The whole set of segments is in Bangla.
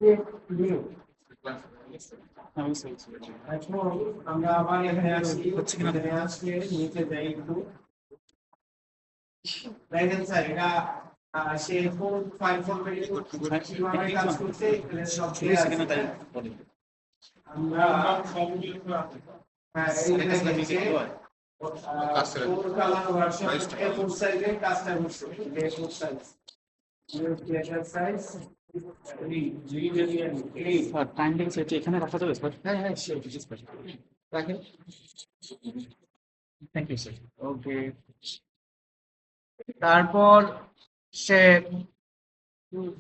এখন আমরা আবার এখানে আসি, এখানে আসলে নিচে যাই একটু। দেখেন স্যার, এটা সে কোন ফাইল ফরম্যাটে কিভাবে কাজ করছে এখানে সব দেয়া আছে। আমরা হ্যাঁ, এই দেখেন যে ফোর কালার ভার্সন A4 সাইজের কাজটা করছে। A4 size, letter size 3 sir time table set এখানে রাখা যাবে স্যার? হ্যাঁ হ্যাঁ শিওর রাখেন। Thank you sir. ওকে, তারপর সে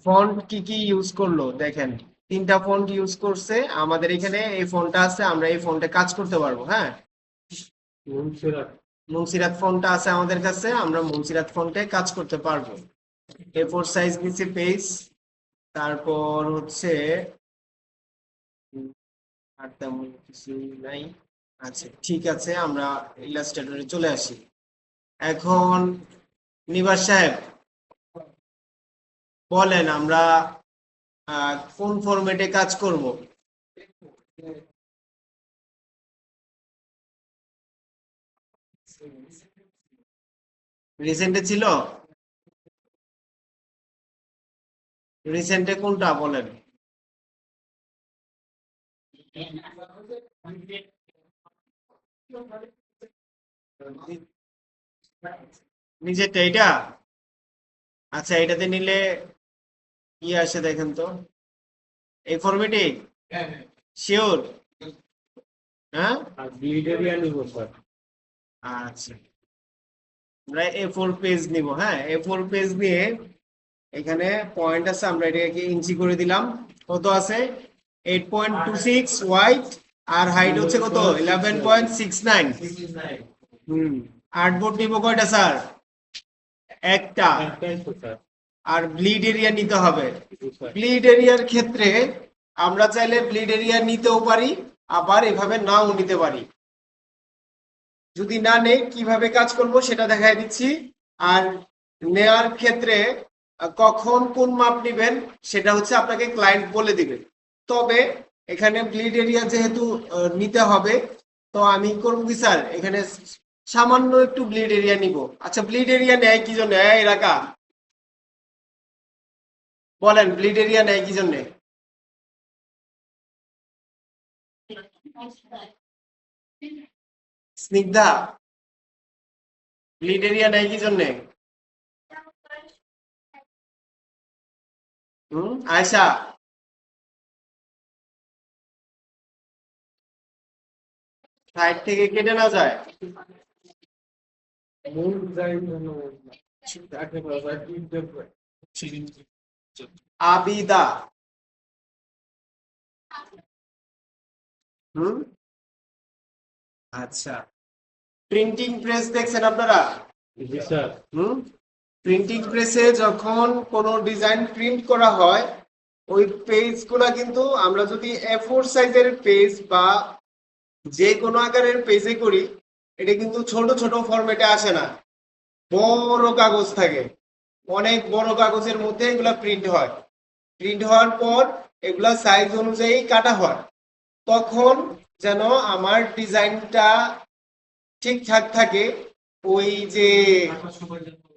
ফন্ট কি কি ইউজ করলো দেখেন, তিনটা ফন্ট ইউজ করছে। আমাদের এখানে এই ফন্টটা আছে, আমরা এই ফন্টে কাজ করতে পারবো। হ্যাঁ, মুনসিরাত ফন্টটা আছে আমাদের কাছে, আমরা মুনসিরাত ফন্টে কাজ করতে পারবো। A4 সাইজ নিচে পেজ, তারপর হচ্ছে আর তেমন কিছু নাই। আচ্ছা ঠিক আছে, আমরা ইলাস্ট্রেটরে চলে আসি। এখন নিবাস সাহেব বলেন, আমরা কোন ফরম্যাটে কাজ করব? রিসেন্টে ছিল, রিসেন্টে কোনটা বলেন? নিজেরটা এটা? আচ্ছা, এটাতে নিলে কি আসে দেখেন তো, এই ফরম্যাটে শিওর? হ্যাঁ আচ্ছা, আমরা A4 পেজ নিব। হ্যাঁ, A4 পেজ নিয়ে এখানে পয়েন্ট আছে, আমরা এটাকে ইঞ্চি করে দিলাম। কত আছে? 8.26 ওয়াইড, আর হাইট হচ্ছে কত? 11.69। আর্টবোর্ড নিব কয়টা স্যার? একটা। আর ব্লিড এরিয়া নিতে হবে। ব্লিড এরিয়ার ক্ষেত্রে আমরা চাইলে ব্লিড এরিয়া নিতেও পারি, আবার এভাবে নাও নিতে পারি। যদি না নেই কিভাবে কাজ করব সেটা দেখাই দিচ্ছি। আর নেয়ার ক্ষেত্রে কখন কোন মাপ নেবেন সেটা হচ্ছে আপনাকে ক্লায়েন্ট বলে দিবে। তবে এখানে ব্লিড এরিয়া যেহেতু নিতে হবে, তো আমি করব কি স্যার, এখানে সামান্য একটু ব্লিড এরিয়া নিব। আচ্ছা, ব্লিড এরিয়া নেয় কি জন্য এলাকা? বলেন, ব্লিড এরিয়া নেয় কি জন্য? স্নিগ্ধা, ব্লিড এরিয়া নেয় কি জন্য? আয়শা, সাইড থেকে কেটে না যায়? আবিদা, হুম আচ্ছা, প্রিন্টিং প্রেস দেখছেন আপনারা? হুম প্রিন্টিং প্রেসে যখন কোনো ডিজাইন প্রিন্ট করা হয়, ওই পেজ গুলা কিন্তু আমরা যদি A4 সাইজের পেজ বা যে কোনো আকারের পেজে করি, এটা কিন্তু ছোট ছোট ফরম্যাটে আসে না, বড় কাগজ থাকে। অনেক বড় কাগজের মধ্যে এগুলা প্রিন্ট হয়। প্রিন্ট হওয়ার পর এগুলা সাইজ অনুযায়ী কাটা হয়। তখন যেন আমার ডিজাইনটা ঠিকঠাক থাকে, ওই যে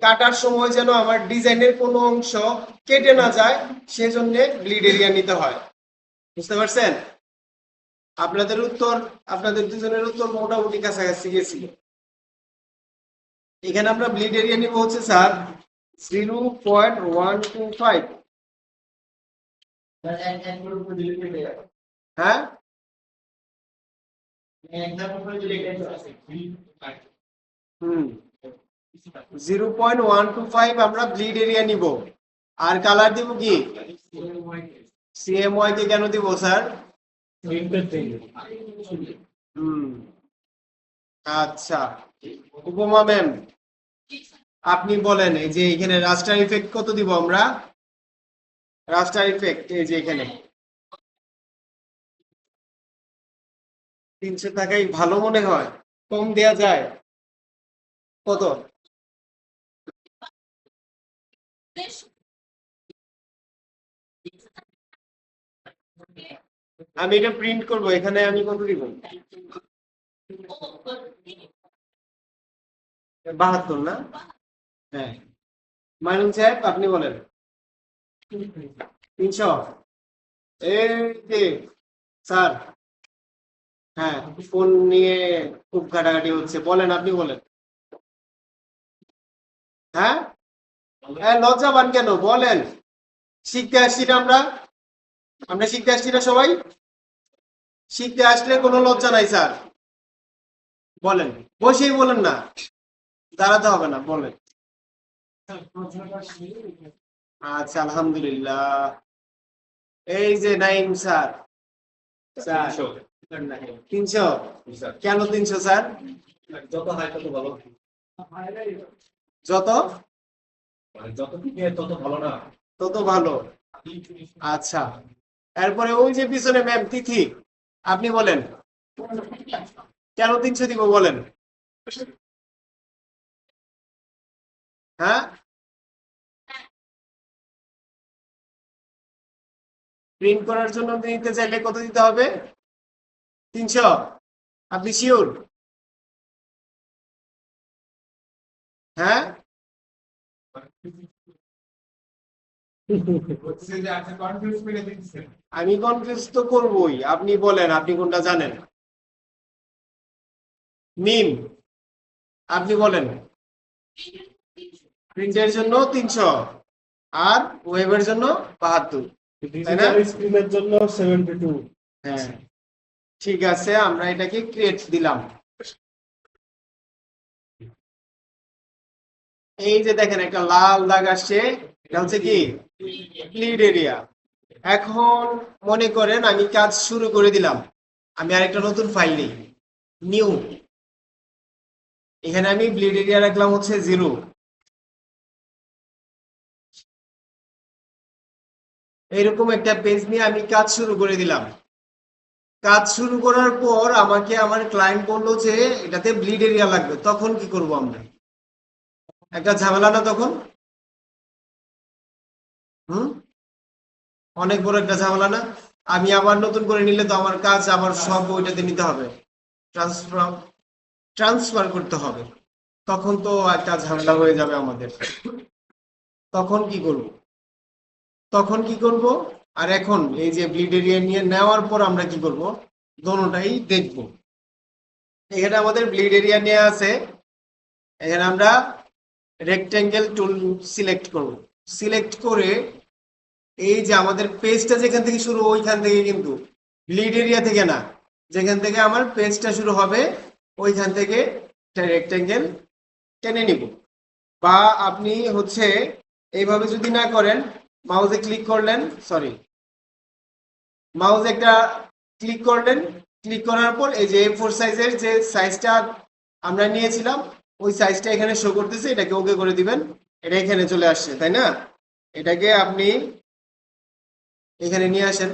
কাটার সময় যেন আমার ডিজাইনের কোনো অংশ কেটে না যায়, সেজন্য ব্লিড এরিয়া নিতে হয়। বুঝতে পারছেন? আপনাদের উত্তর, আপনাদের দুজনের উত্তর মোটামুটি কাছাকাছি গেছিল। এখানে আমরা ব্লিড এরিয়া নিব হচ্ছে স্যার 0.125। হ্যাঁ, 0.125 আমরা ব্লিড এরিয়া নিব। আর কালার দিব কি? CMY কে কেন দিব স্যার? আচ্ছা, উপমা ম্যাম আপনি বলেন, এই যে এখানে রাস্টার ইফেক্ট কত দিব আমরা? রাস্টার ইফেক্ট এই যে এখানে 300 টাকাই ভালো মনে হয়, কম দেয়া যায়? কত? আমি এটা প্রিন্ট করব, এখানে আমি কত দিব? 72 না? হ্যাঁ, মাইনুল সাহেব আপনি বলেন। 300। এই যে স্যার, হ্যাঁ ফোন নিয়ে খুব ঘাটাঘাটি হচ্ছে, বলেন আপনি বলেন। হ্যাঁ, হ্যাঁ লজ্জা পান কেন বলেন? শিখতে আসছি না আমরা? আমরা শিখতে আসছি না সবাই? শিখতে আসলে কোনো লজ্জা নাই স্যার। বলেন, বসেই বলেন না, দাঁড়াতে হবে না, বলেন। আচ্ছা আলহামদুলিল্লাহ। এই যে নাইম স্যার, স্যার 300। কেন 300 স্যার? যত হয় তত ভালো, যত মানে যত থেকে তত ভালো না। তত ভালো। আচ্ছা, এরপরে ওই যে পিছনে ম্যাম তিথি, আপনি বলেন কেন 300 দিব বলেন? হ্যাঁ, প্রিন্ট করার জন্য নিতে চাইলে কত দিতে হবে? 300। আপনি শিওর? হ্যাঁ, আমি কনফিউজ তো করবই, আপনি বলেন আপনি কোনটা জানেন। মিম, আপনি বলেন। প্রিন্টের জন্য 300 আর ওয়েবের জন্য 72, তাই না? স্ক্রিনের জন্য 72। হ্যাঁ ঠিক আছে, আমরা এটাকে ক্রিয়েট দিলাম। এই যে দেখেন একটা লাল দাগ আসছে, এটা হচ্ছে কি ব্লিড এরিয়া। এখন মনে করেন আমি কাজ শুরু করে দিলাম, আমি আরেকটা নতুন ফাইল নিই, নিউ। এখানে আমি ব্লিড এরিয়া রাখলাম হচ্ছে 0। এইরকম একটা পেজ নিয়ে আমি কাজ শুরু করে দিলাম। কাজ শুরু করার পর আমাকে আমার ক্লায়েন্ট বললো যে এটাতে ব্লিড এরিয়া লাগবে, তখন কি করব আমরা? একটা ঝামেলা না তখন? হুম, অনেক বড় একটা ঝামেলা না? আমি আবার নতুন করে নিলে তো আমার কাজ আবার সব ওইটাতে নিতে হবে, ট্রান্সফার ট্রান্সফার করতে হবে, তখন তো একটা ঝামেলা হয়ে যাবে আমাদের। তখন কি করব? তখন কি করব? আর এখন এই যে ব্লিড এরিয়া নিয়ে নেওয়ার পর আমরা কি করব, দোনোটাই দেখব। এখানে আমাদের ব্লিড এরিয়া নিয়ে আছে, এখানে আমরা রেক্টেঙ্গেল টুল সিলেক্ট করব। সিলেক্ট করে এই যে আমাদের পেজটা যেখান থেকে শুরু, ওইখান থেকে কিন্তু ব্লিড এরিয়া থেকে না, যেখান থেকে আমার পেজটা শুরু হবে ওইখান থেকে রেক্টেঙ্গেল টেনে নিব। বা আপনি হচ্ছে এইভাবে যদি না করেন, মাউসে ক্লিক করলেন, সরি মাউসে একটা ক্লিক করলেন, ক্লিক করার পর এই যে A4 সাইজের যে সাইজটা আমরা নিয়েছিলাম ওই সাইজটা এখানে শো করতেছে, এটাকে ওকে করে দিবেন। এটা এখানে চলে আসছে, তাই না? এটাকে আপনি এখানে নিয়ে আসেন,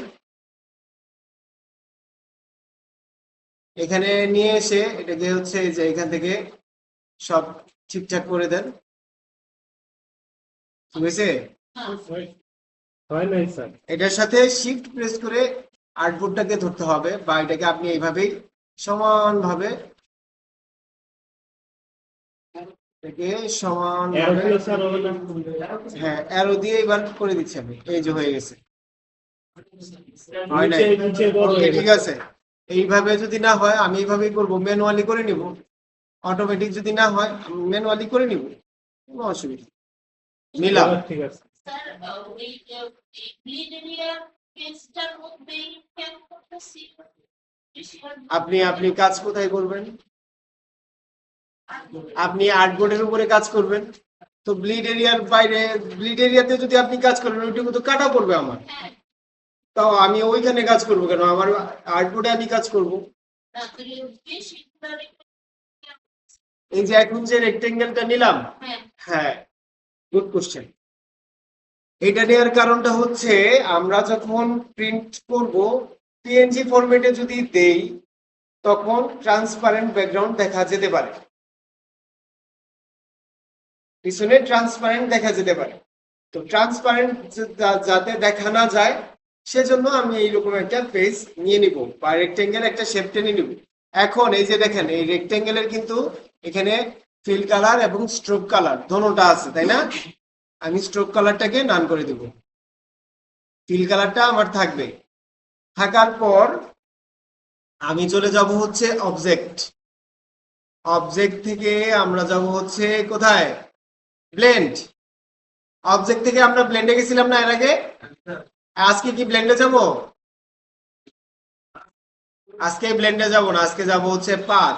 এখানে নিয়ে এসে এটাকে হচ্ছে যে এখান থেকে সব ঠিকঠাক করে দেন। ঠিক আছে? হয় নাই স্যার। এটার সাথে শিফট প্রেস করে আর্টবোর্ডটাকে ধরতে হবে, বা এটাকে আপনি এইভাবেই সমানভাবে এটাকে সমানভাবে, হ্যাঁ অ্যারো দিয়ে এবার করে দিচ্ছি আমি, এই যে হয়ে গেছে। হয় নাই? ওকে ঠিক আছে। এইভাবে যদি না হয় আমি এইভাবেই করবো, ম্যানুয়ালি করে নিব। অটোমেটিক যদি না হয় আমি ম্যানুয়ালি করে নিব, কোনো অসুবিধা নেই। নিলাম। ঠিক আছে। স্যার ওই ব্লিড এরিয়া পেজটার মধ্যেই ক্যাপ করতেছি। আপনি কাজ কোথায় করবেন? আপনি আর্টবোর্ডের উপরে কাজ করবেন, তো ব্লিড এরিয়ার বাইরে, ব্লিড এরিয়াতে যদি আপনি কাজ করেন ওইটুকু তো কাটা পড়বে আমার। তাও আমি ওইখানে কাজ করব কেন? আমার আর্টবোর্ডে আমি কাজ করব। এই যে এখন যে রেক্টেঙ্গেলটা নিলাম, হ্যাঁ গুড কোশ্চেন। এটা নেওয়ার কারণটা হচ্ছে আমরা যখন প্রিন্ট করব পিএনজি ফরম্যাটে যদি দেই তখন ট্রান্সপারেন্ট ব্যাকগ্রাউন্ড দেখা যেতে পারে, পিছনে ট্রান্সপারেন্ট দেখা যেতে পারে। তো ট্রান্সপারেন্ট যাতে দেখা না যায় সেজন্য আমি এইরকম একটা পেজ নিয়ে নিব বা রেক্টেঙ্গেল একটা শেপ টেনে নিব। এখন এই যে দেখেন এই রেক্টেঙ্গেলের কিন্তু এখানে ফিল কালার এবং স্ট্রোক কালার দোনোটা আছে, তাই না? আমি স্ট্রোক কালারটাকে নান করে দেব, ফিল কালারটা আমার থাকবে। থাকার পর আমি চলে যাব হচ্ছে অবজেক্ট। অবজেক্ট থেকে আমরা যাব হচ্ছে কোথায়? ব্লেন্ড। অবজেক্ট থেকে আমরা ব্লেন্ডে গেছিলাম না এর আগে? আজকে কি ব্লেন্ডে যাব? আজকে ব্লেন্ডে যাব না, আজকে যাব হচ্ছে পাথ।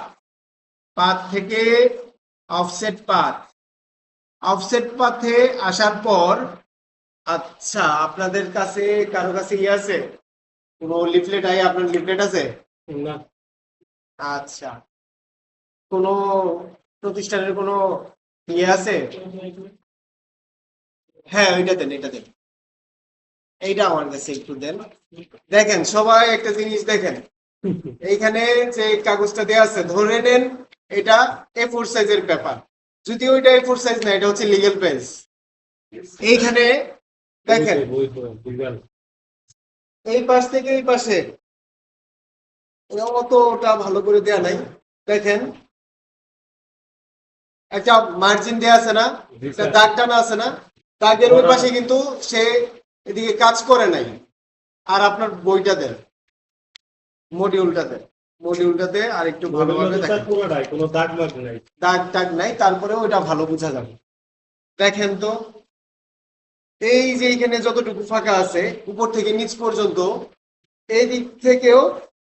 পাথ থেকে অফসেট পাথ। অফসেট পাথে আসার পর, আচ্ছা আপনাদের কাছে কারো কাছে ইয়ে আছে? কোনো লিফলেট আপনার লিফলেট আছে? না। আচ্ছা, কোনো প্রতিষ্ঠানের কোনো ইয়ে আছে? হ্যাঁ ওইটা দেন, এটা দেন, এইটা আমার কাছে একটু দেন। দেখেন সবাই একটা জিনিস দেখেন, এইখানে যে কাগজটা দেওয়া আছে ধরে নেন এটা A4 সাইজের পেপার, যদি ওইটা A4 সাইজ না, এটা হচ্ছে লিগ্যাল পেজ। এইখানে দেখেন এই পাশ থেকে এই পাশে অতটা ভালো করে দেয়া নাই। দেখেন একটা মার্জিন দেয়া আছে না, একটা দাগ টানা আছে না, দাগের ওই পাশে কিন্তু সে এদিকে কাজ করে নাই। আর আপনার বইটা দেন, মডিউলটাতে আর একটু ভালোভাবে দেখেন, কোনো দাগ মাগ নাই, দাগ টাগ নাই, তারপরে ওইটা ভালো বোঝা যাবে। দেখেন তো এই যে এখানে যতটুকু ফাঁকা আছে উপর থেকে নিচ পর্যন্ত, এই দিক থেকেও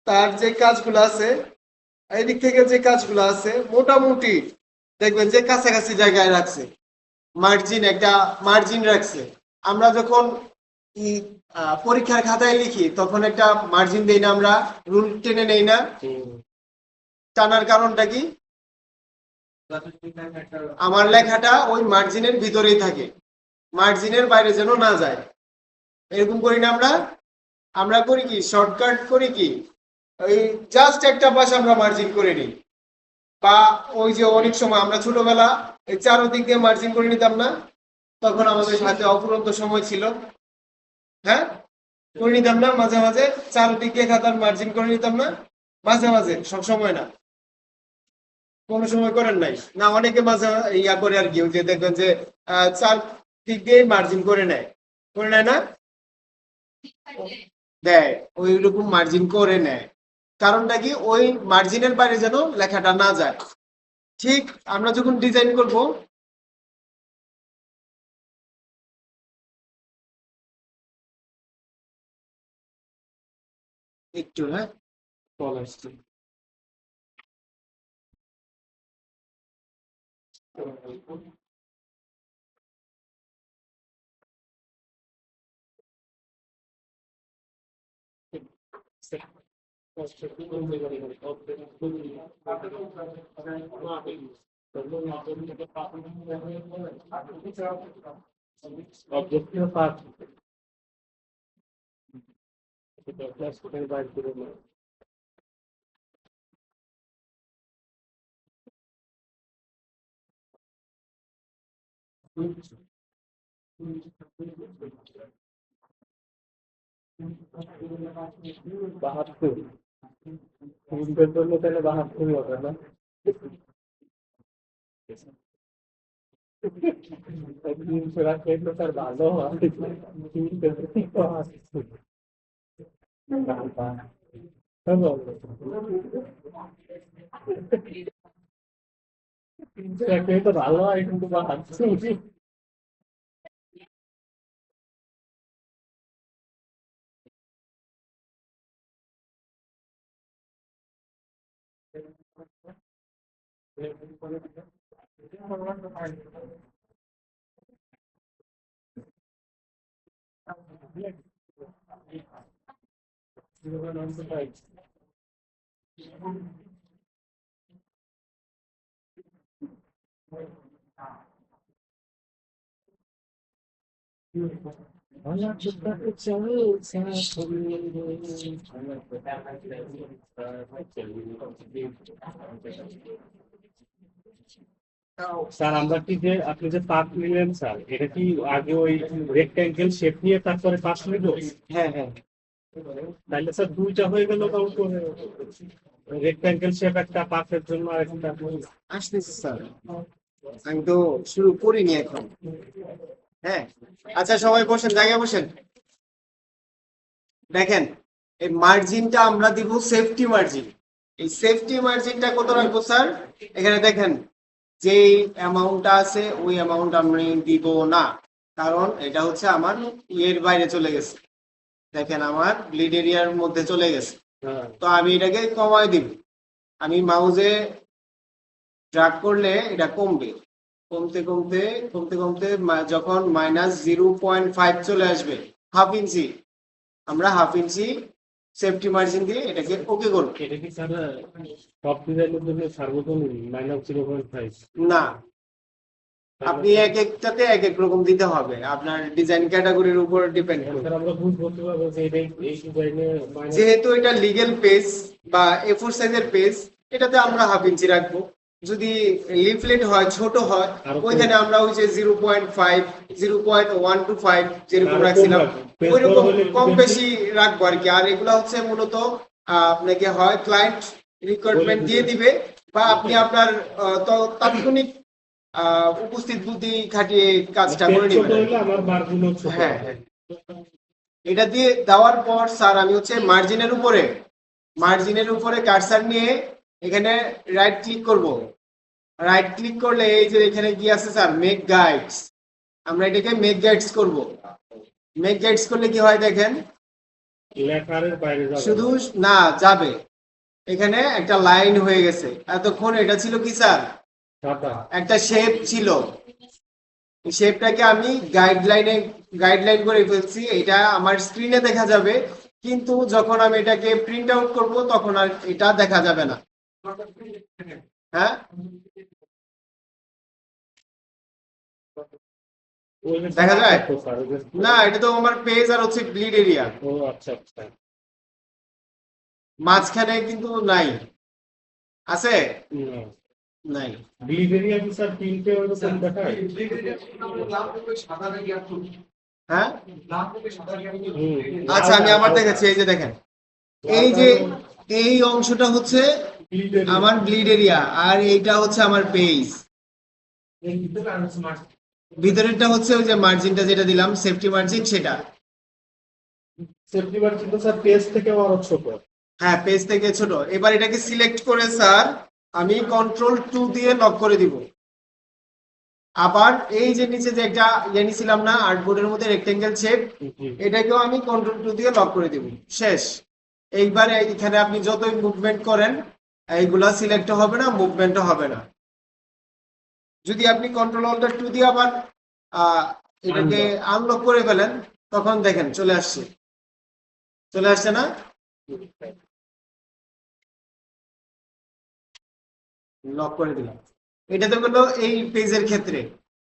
তার যে কাজগুলো আছে, এই দিক থেকে যে কাজগুলো আছে মোটামুটি দেখবেন যে কাছাকাছি জায়গায় রাখছে, মার্জিন একটা মার্জিন রাখছে। আমরা যখন পরীক্ষার খাতায় লিখি তখন একটা মার্জিন দেই না, আমরা রুল টেনে নেই না? টানার কারণটা কি? আমার লেখাটা ওই মার্জিনের ভিতরেই থাকে, মার্জিনের বাইরে যেন না যায়। এরকম করি না আমরা? আমরা করি কি শর্টকাট করি কি, ওই জাস্ট একটা পাশ আমরা মার্জিন করে নিই। বা ওই যে অনেক সময় আমরা ছোটবেলা এই চারদিক দিয়ে মার্জিন করে নিতাম না, তখন আমাদের হাতে অফুরন্ত সময় ছিল, হ্যাঁ করে নিতাম না? মাঝে মাঝে চারদিক দিয়ে খাতার মার্জিন করে নিতাম না? মাঝে মাঝে, সব সময় না। কোন সময় করেন নাই না? অনেকে মাঝে ইয়া করে আর কি, ওই যে দেখবেন যে চার দিক দিয়ে মার্জিন করে নেয়, করে নেয় না? দেয়, ওই রকম মার্জিন করে নেয়। কারণটা কি? ওই মার্জিনের বাইরে যেন লেখাটা না যায়। ঠিক আমরা যখন ডিজাইন করব, একটু হ্যাঁ কল আসছে। Objective part. Class by বাহাত্তর তিনটের জন্য তাহলে 72 হবে না? তিনশো রাখলে তো তার ভালো হয়। তিনটে তো আসছে। তিনশো রাখলে তো ভালো হয় কিন্তু 72। স্যার আমরা কি যে আপনি যে পার্ট নিলেন স্যার, এটা কি আগে ওই রেক্ট্যাঙ্গেল শেপ নিয়ে তারপরে পাশ নিল? হ্যাঁ হ্যাঁ, তাহলে স্যার দুইটা হয়ে গেল, কাউকে রেক্ট্যাঙ্গেল শেপ একটা পার্টের জন্য আর একটা। আসতেছি স্যার, আমি তো শুরু করিনি এখন। হ্যাঁ, আচ্ছা সবাই বসেন, জায়গায় বসেন। দেখেন, এই মার্জিনটা আমরা দিব সেফটি মার্জিন। এই সেফটি মার্জিনটা কত রাখবো স্যার? এখানে দেখেন, যে অ্যামাউন্টটা আছে ওই অ্যামাউন্ট আমি দিব না, কারণ এটা হচ্ছে আমার ইয়ের বাইরে চলে গেছে। দেখেন আমার ব্লিড এরিয়ার মধ্যে চলে গেছে, হ্যাঁ, তো আমি এটাকে কমায় দিব। আমি মাউজে ড্রাগ করলে এটা কমবে, কমতে কমতে কমতে কমতে যখন -0.5 চলে আসবে, হাফ ইঞ্চি, আমরা হাফ ইঞ্চি সেফটি মার্জিন দিয়ে এটাকে ওকে করব। এটা কি স্যার সব ডিজাইনের জন্য সার্বজনীন -0.5? না, আপনি এক একটাতে এক এক রকম দিতে হবে, আপনার ডিজাইন ক্যাটাগরির উপর ডিপেন্ড করবে। স্যার আমরা বুঝবো কিভাবে যে এটা এই ডিজাইনে যেহেতু এটা লিগেল পেজ বা A4 সাইজের পেজ, এটাতে আমরা হাফ ইঞ্চি রাখবো। যদি লিফলেট হয়, ছোট হয়, ওইখানে আমরা ওই যে 0.5 0.125 যেরকম রাখছিলাম ওইরকম কম বেশি রাখবো আর কি। আর এগুলো হচ্ছে মূলত আপনাকে হয় ক্লায়েন্ট রিকোয়ারমেন্ট দিয়ে দিবে, বা আপনি আপনার তাৎক্ষণিক উপস্থিত বুদ্ধি খাটিয়ে কাজটা করে ছোট নেবেন। হলে আমার মার্জিনও ছোট। হ্যাঁ হ্যাঁ, এটা দিয়ে দেওয়ার পর স্যার আমি হচ্ছে মার্জিনের উপরে কার্সার নিয়ে এখানে রাইট ক্লিক করব। রাইট ক্লিক করলে এই যে এখানে কি আছে স্যার, মেক গাইডস, আমরা এটাকে মেক গাইডস করব। মেক গাইডস করলে কি হয় দেখেন, লেখারের বাইরে যাবে শুধু না যাবে, এখানে একটা লাইন হয়ে গেছে। এতক্ষণ এটা ছিল কি স্যার, সাদা। একটা শেপ ছিল, শেপটাকে আমি গাইডলাইন করে ফেলছি, এটা আমার স্ক্রিনে দেখা যাবে, কিন্তু যখন আমি এটাকে প্রিন্ট আউট করবো তখন আর এটা দেখা যাবে না। হ্যাঁ, ওই যে দেখা যায়? তো স্যার, ওই যে না, এটা তো আমার পেজ আর হচ্ছে ব্লিড এরিয়া, ও আচ্ছা আচ্ছা। মাঝখানে কিন্তু নাই, আছে না, নাই। ব্লিড এরিয়া কি স্যার তিনটে ওরকম দেখায়? হ্যাঁ, হুম, আচ্ছা আমি আবার দেখাচ্ছি, এই যে দেখেন, এই যে এই অংশটা হচ্ছে bleed area। আমার ব্লিড এরিয়া, আর এইটা হচ্ছে আমার পেজ। ভিতরেরটা হচ্ছে ওই যে মার্জিনটা যেটা দিলাম সেফটি মার্জিন, সেটা। সেফটি মার্জিন তো স্যার পেজ থেকে আরো ছোট। হ্যাঁ, পেজ থেকে ছোট। এবার এটাকে সিলেক্ট করে স্যার আমি Ctrl+2 দিয়ে লক করে দিব। আবার এই যে নিচে যে একটা ইয়ে নিছিলাম না আর্টবোর্ডের মধ্যে রেক্টেঙ্গেল শেপ, এটাকেও আমি Ctrl+2 দিয়ে লক করে দিব। শেষ। এইবার এখানে আপনি যতই মুভমেন্ট করেন এইগুলা সিলেক্ট হবে না, মুভমেন্টও হবে না। যদি আপনি Ctrl+2 দিয়ে আবার এটাকে আনলক করে ফেলেন, তখন দেখেন চলে আসছে না? লক করে দিলাম। এটা তো হলো এই পেজের ক্ষেত্রে।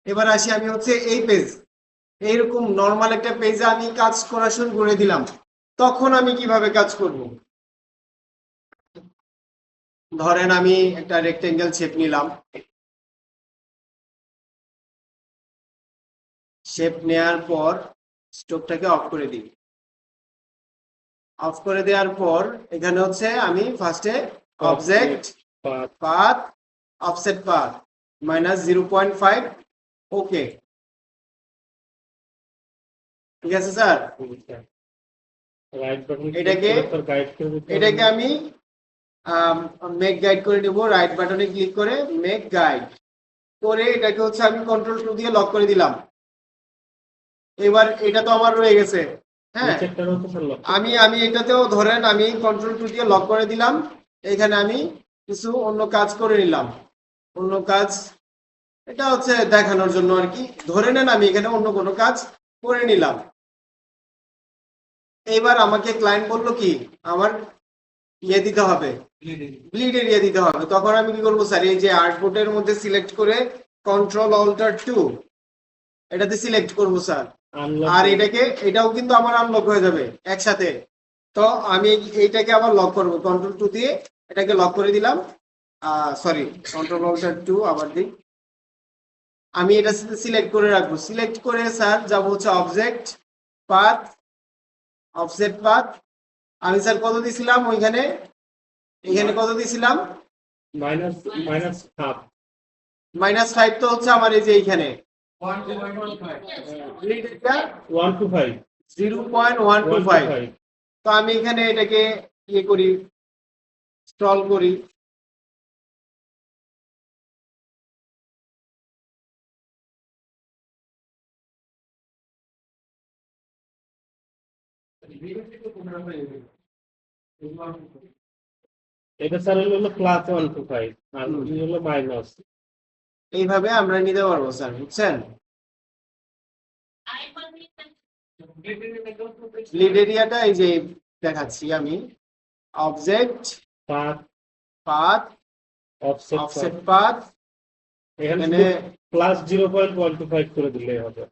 এবার আসি আমি হচ্ছে এই পেজ, এইরকম নর্মাল একটা পেজে আমি কাজ করা শুরু করে দিলাম, তখন আমি কিভাবে কাজ করব? ধরেন আমি একটা রেক্টেঙ্গেল শেপ নিলাম, শেপ নেয়ার পর স্টোভটাকে অফ করে দিই। অফ করে দেওয়ার পর এখানে হচ্ছে আমি ফার্স্টে অবজেক্ট পাথ অফসেট পাথ -0.5 ওকে, ঠিক আছে স্যার? এটাকে আমি মেক গাইড করে নেব। রাইট বাটনে ক্লিক করে মেক গাইড করে এটাকে হচ্ছে আমি Ctrl+2 দিয়ে লক করে দিলাম। এবার এটা তো আমার রয়ে গেছে। হ্যাঁ, আমি এটাতেও ধরেন আমি Ctrl+2 দিয়ে লক করে দিলাম। এখানে আমি কিছু অন্য কাজ করে নিলাম, অন্য কাজ, এটা হচ্ছে দেখানোর জন্য আর কি। ধরে নেন আমি এখানে অন্য কোনো কাজ করে নিলাম। এবার আমাকে ক্লায়েন্ট বললো কি আমার ইয়ে দিতে হবে, ব্লিড এরিয়া দিতে হবে। তখন আমি কি করবো স্যার, এই যে আর্টবোর্ডের মধ্যে সিলেক্ট করে Ctrl+Alt+2 এটাতে সিলেক্ট করবো স্যার। আর এটাও কিন্তু আমার আনলক হয়ে যাবে একসাথে। তো আমি এইটাকে আবার লক করবো Ctrl+2 দিয়ে, এটাকে লক করে দিলাম। সরি, Ctrl+Alt+2 আবার দিই, আমি এটা সিলেক্ট করে রাখবো। সিলেক্ট করে স্যার যাব হচ্ছে অবজেক্ট পাথ, অফসেট পাথ। আমি স্যার কত দিছিলাম ওইখানে, এখানে কত দিছিলাম? Minus minus half. -5 তো হচ্ছে আমার এই যে এইখানে এটা 125 0.125। তো আমি এখানে এটাকে ইয়ে করি, স্ক্রল করি। এটা স্যার হলো +125 আর এই হলো মাইনাস। এইভাবে আমরা নিতে পারবো স্যার, বুঝছেন? I want লিড এরিয়াটা এই যে দেখাচ্ছি আমি, object path path, offset offset path, এখানে এখানে +0.125 করে দিলেই হবে।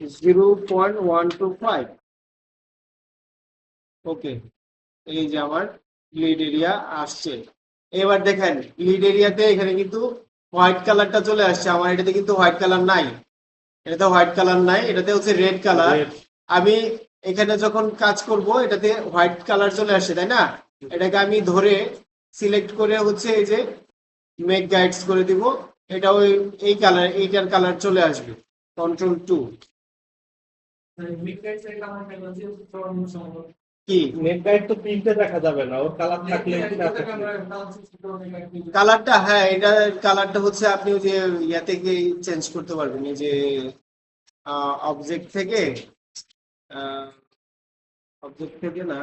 0.125। ওকে, এই যে আমার লিড এরিয়া আসছে। এবার দেখেন লিড এরিয়াতে এখানে কিন্তু হোয়াইট কালারটা চলে আসছে, আমার এটাতে কিন্তু হোয়াইট কালার নাই, এটাতে হোয়াইট কালার নাই, এটাতে হচ্ছে রেড কালার। Red। আমি এখানে যখন কাজ করব এটাতে হোয়াইট কালার চলে আসছে, তাই না? এটাকে আমি ধরে সিলেক্ট করে হচ্ছে এই যে মেক গাইডস করে দিব, এটা ওই এই কালার, এইটার কালার চলে আসবে। Ctrl+2 কি নেট গাইড তো প্রিন্টে দেখা যাবে না, ওর কালার থাকলে কি না থাকলে। কালারটা? হ্যাঁ, এটা কালারটা হচ্ছে আপনি ওই যে ইয়া থেকে চেঞ্জ করতে পারবেন, এই যে অবজেক্ট থেকে, অবজেক্ট থেকে না,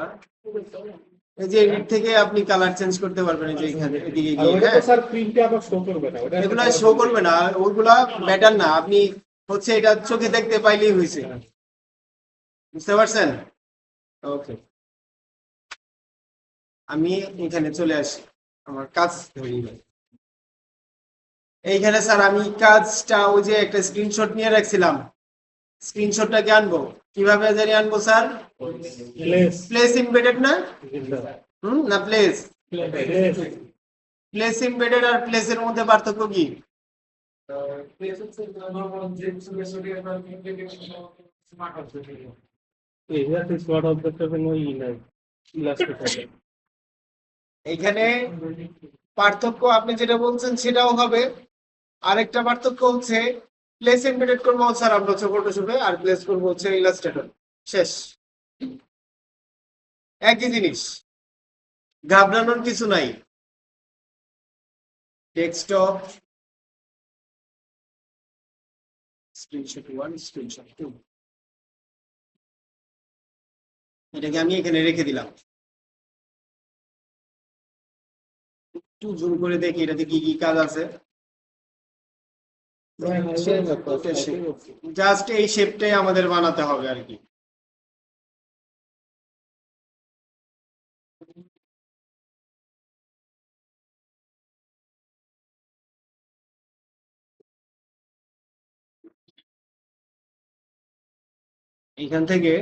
এই যে এডিট থেকে আপনি কালার চেঞ্জ করতে পারবেন, এই যে এখানে এদিকে আর গিয়ে। ওটা তো হ্যাঁ, স্যার প্রিন্টে আবার শো করবে না, ওটা এগুলা শো করবে না, ওইগুলা ম্যাটার না, আপনি হচ্ছে এটা চোখে দেখতে পাইলেই হয়েছে, বুঝতে পারছেন? ওকে, আমি এখানে চলে আসি, আমার কাজ ধরি না। এইখানে স্যার আমি কাজটা ওই যে একটা স্ক্রিনশট নিয়ে রাখছিলাম, স্ক্রিনশটটাকে আনবো কিভাবে জানি আনবো স্যার? প্লেস প্লেস ইমবেডেড না? না প্লেস, প্লেস প্লেস ইমবেডেড আর প্লেসের মধ্যে পার্থক্য কি? এরিয়াতে স্মার্ট অবজেক্টের কোনো ই নাই, ইলাস্ট্রিক থাকে। এইখানে পার্থক্য আপনি যেটা বলছেন সেটাও হবে, আরেকটা পার্থক্য হচ্ছে প্লেস এমবেডেড করবো স্যার আমরা হচ্ছে ফটোশপে, আর প্লেস করবো হচ্ছে ইলাস্ট্রেটর, শেষ, একই জিনিস, ঘাবড়ানোর কিছু নাই। ডেস্কটপ, স্ক্রিনশট 1, স্ক্রিনশট 2, এটাকে আমি এখানে রেখে দিলাম। একটু জুম করে দেখি এটাতে কি কি কাজ আছে। জাস্ট এই শেপটাই আমাদের বানাতে হবে আর কি। এইখান থেকে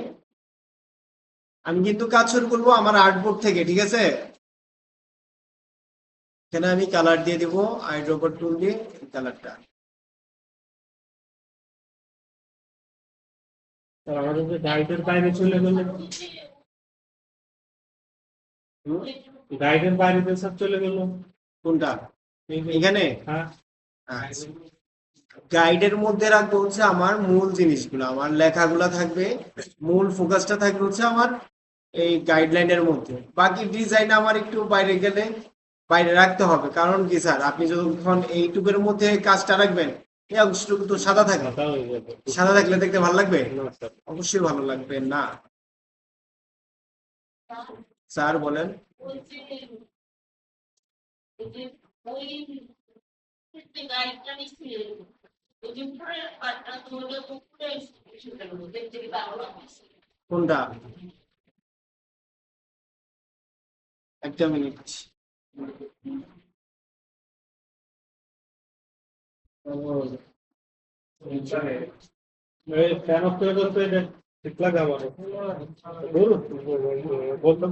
আমি কিন্তু কাজ শুরু করবো আমার আর্টবোর্ড থেকে, ঠিক আছে? এখানে আমি কালার দিয়ে দিব, আইড্রপার টুল দিয়ে কালারটা। আর আমাদের যে গাইডের বাইরে চলে গেলে, গাইডের বাইরে যে সব চলে গেল কোনটা? এই যে- এখানে হ্যাঁ গাইডের মধ্যে রাখবো হচ্ছে আমার মূল জিনিসগুলো, আমার লেখাগুলা থাকবে, মূল ফোকাসটা থাকবে হচ্ছে আমার এই গাইডলাইনের মধ্যে। বাকি ডিজাইন আমার একটু বাইরে গেলে বাইরে রাখতে হবে, কারণ কি স্যার আপনি যখন এইটুকুর মধ্যে কাজটা রাখবেন এই অংশটুকু তো সাদা থাকবে, কথা হয়ে যাবে। সাদা থাকলে দেখতে ভালো লাগবে? না স্যার, অবশ্যই ভালো লাগবে না। স্যার বলেন। গাড়িটা নিচ্ছি ওই যে উপরের পাটটা তুলে উপরে দেখতে ভালো লাগছে। কোনটা? একটা মিনিট। এই ফ্যান অফ করে করতে এটা ঠিক লাগে আমার। বলুন বলতাম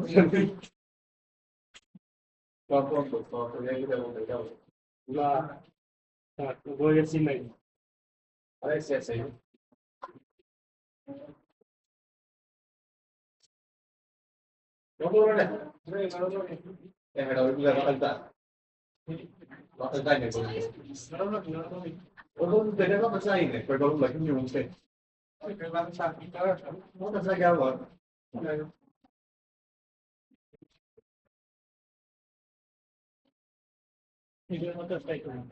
না, বই গেছি নাই। আরে সে সে Dopo non è. Ma devo dire la realtà. La realtà è che o non te ne va sai ne, poi non la quindi non c'è. Non sai che allora. এগুলোর মতো ট্রাই করুন।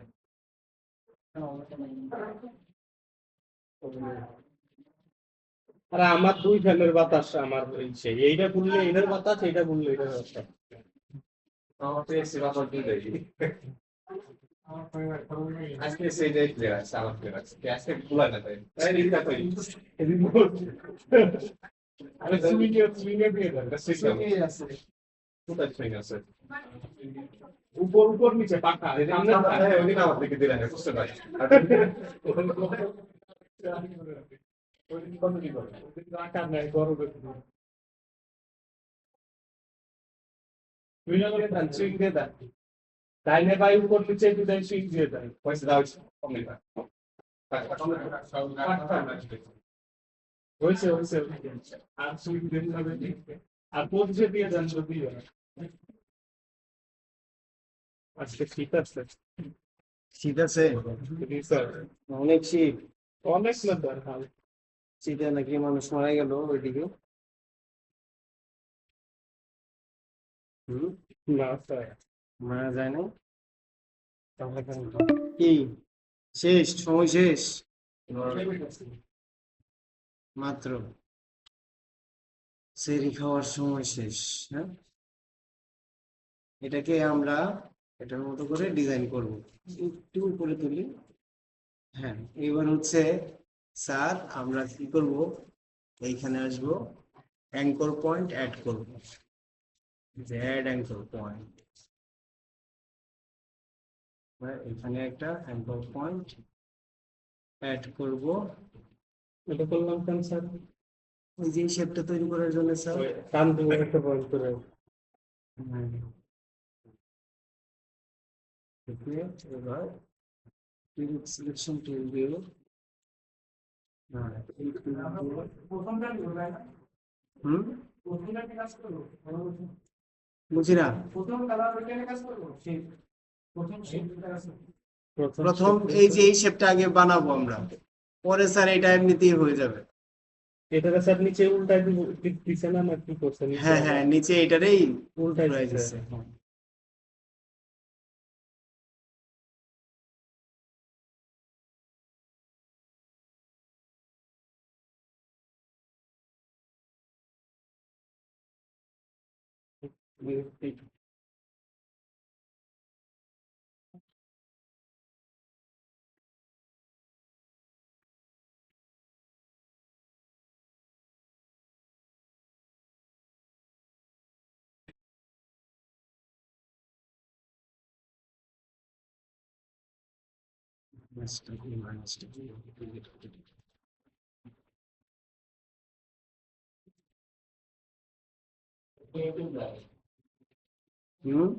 আর আমার দুই ফ্যানের বাতাস আমার হয়েছে, এইটা খুললে এটার বাতাস, এইটা খুললে এটার বাতাস। No, te si va a togliere lì. Anche se è clear, stava clear. Che è pure da te. Hai detto আরে সুইঙে দিয়ে দেন, Tutta il segno se. উপর নিচে পাকা, সামনে পাকা। Ogni volta che dire questo vai. আকার নাই, গরম একটু। সুইঙে করে দেন, সুইং দিয়ে দেন। ডাইনে বাই উপর নিচে একটু দেন, সুইং দিয়ে দেন। Questo da oggi. Come fa? হয়েছে হয়েছে। আর সুইং দিতে হবে, আর পৌঁছে দিয়ে দেন যদি হয়। আজকে শীত আছে। শীত আছে, জি স্যার, অনেক শীত। অনেক না দরকার। শীতে নাকি মানুষ মারা গেল ওইদিকে। না স্যার, মারা যায় না, কি শেষ, সময় শেষ মাত্র, সেরি খাওয়ার সময় শেষ। হ্যাঁ, এটাকে আমরা এটার মতো করে ডিজাইন করব, একটু উপরে তুলি। হ্যাঁ, এবার হচ্ছে স্যার আমরা কি করব, এইখানে আসব, অ্যাঙ্কর পয়েন্ট অ্যাড করব, অ্যাড অ্যাঙ্কর পয়েন্ট। এখানে একটা অ্যাঙ্কর পয়েন্ট অ্যাড করব। এটা করলাম কেন স্যার? ওই যে শেপটা তৈরি করার জন্য স্যার। কান দিয়ে একটা পয়েন্ট করে। এবার সিলেকশন টুল দিয়ে বুঝি না, প্রথম এই যে এই শেপটা আগে বানাবো আমরা, পরে স্যার এটা এমনিতেই হয়ে যাবে। এটা স্যার নিচে উল্টাই দিছে না, না কি করছেন? হ্যাঁ হ্যাঁ, নিচে এটারই উল্টাই হয়ে দিছে। গেছে। হুম,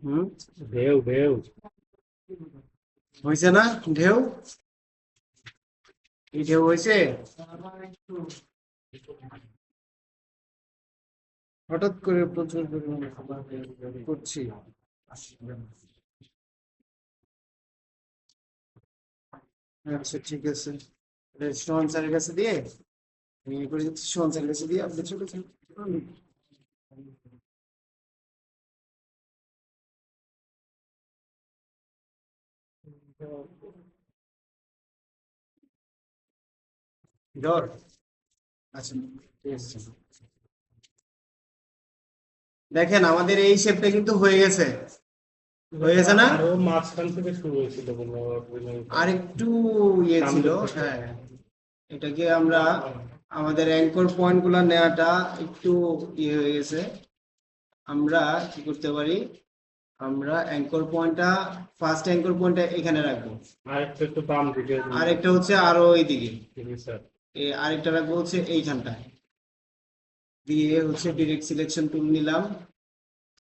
হুম, ঢেউ ঢেউ হয়েছে না ঢেউ? এই ঢেউ হয়েছে। হঠাৎ করে প্রচুর পরিমাণে খাবার করছি। আচ্ছা ঠিক আছে, সোহান স্যারের কাছে দিয়ে আমি ইয়ে করে দিচ্ছি, সোহান স্যারের কাছে দিয়ে আপনি চলে যান। জ্বর, আচ্ছা ঠিক আছে। দেখেন আমাদের এই শেপটা কিন্তু হয়ে গেছে, হয়ে গেছে না? আরো মাঝখান থেকে শুরু হয়েছিল কোনো আর একটু ইয়ে ছিল, হ্যাঁ এটাকে আমরা আমাদের অ্যাঙ্কর পয়েন্ট গুলা নেওয়াটা একটু ইয়ে হয়ে গেছে। আমরা কি করতে পারি, আমরা অ্যাঙ্কর পয়েন্টটা, ফার্স্ট অ্যাঙ্কর পয়েন্টটা এখানে রাখবো, আরেকটা একটু বাম দিকে আরেকটা হচ্ছে আরো এইদিকে, স্যার। আরেকটা রাখবো হচ্ছে এইখানটায়, দিয়ে হচ্ছে ডিরেক্ট সিলেকশন টুল নিলাম,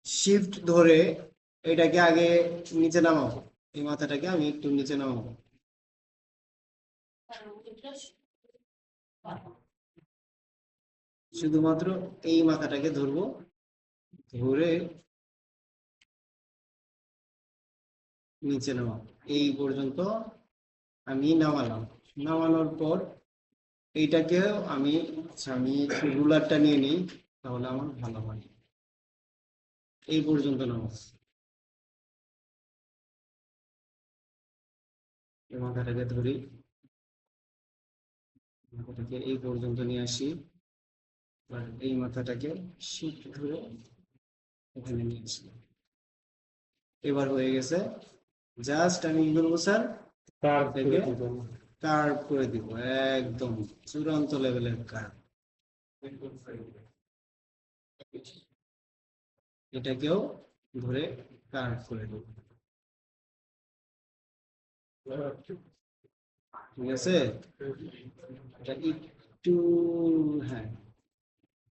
শিফট ধরে এটাকে আগে নিচে নামাবো, এই মাথাটাকে আমি একটু নিচে নামাবো, শুধুমাত্র এই মাথাটাকে ধরবো, ধরে নিচে নামাবো, এই পর্যন্ত আমি নামালাম। নামানোর পর এইটাকেও আমি, আচ্ছা আমি রুলারটা নিয়ে নিই তাহলে আমার ভালো হয়, এই পর্যন্ত নামাবো, এই মাথাটাকে ধরি, মাথাটাকে এই পর্যন্ত নিয়ে আসি, আর এই মাথাটাকে শিফট ধরে এখানে নিয়ে আসি, এবার হয়ে গেছে। জাস্ট আমি কি করবো স্যার, তার থেকে কার্ভ করে দিব, একদম চূড়ান্ত লেভেলের কার্ভ। এটাকেও ধরে কার্ভ করে দেব, ঠিক আছে? এটা একটু, হ্যাঁ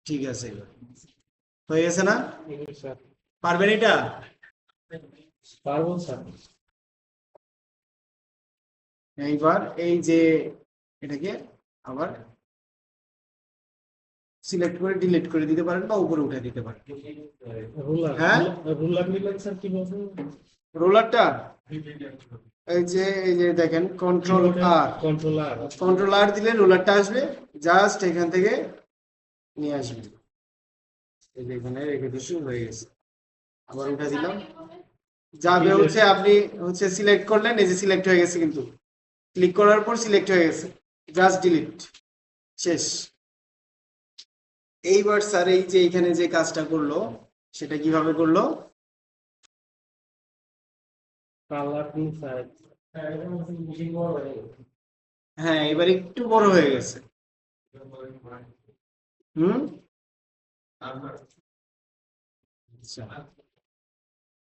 ঠিক আছে, এবার হয়ে গেছে না? স্যার পারবেন এটা? পারবো স্যার। এইবার এই যে এটাকে আবার সিলেক্ট করে ডিলিট করে দিতে পারেন বা উপরে উঠে দিতে পারেন। রুলার, হ্যাঁ? রুলার নিলেন স্যার কি বলবেন? রোলারটা এই যে দেখেন কন্ট্রোল আর, কন্ট্রোলার কন্ট্রোল আর দিলে রোলারটা আসবে, জাস্ট এখান থেকে নিয়ে আসবে, এই যে এখানে রেখে দিচ্ছি, হয়ে গেছে। আবার উঠে দিলাম, যাবে হচ্ছে আপনি হচ্ছে সিলেক্ট করলেন, এই যে সিলেক্ট হয়ে গেছে, কিন্তু ক্লিক করার পর সিলেক্ট হয়ে গেছে, জাস্ট ডিলিট, শেষ। এইবার স্যার এই যে এখানে যে কাজটা করলো সেটা কিভাবে করলো? Colour sir. হ্যাঁ এবার একটু বড় হয়ে গেছে, আচ্ছা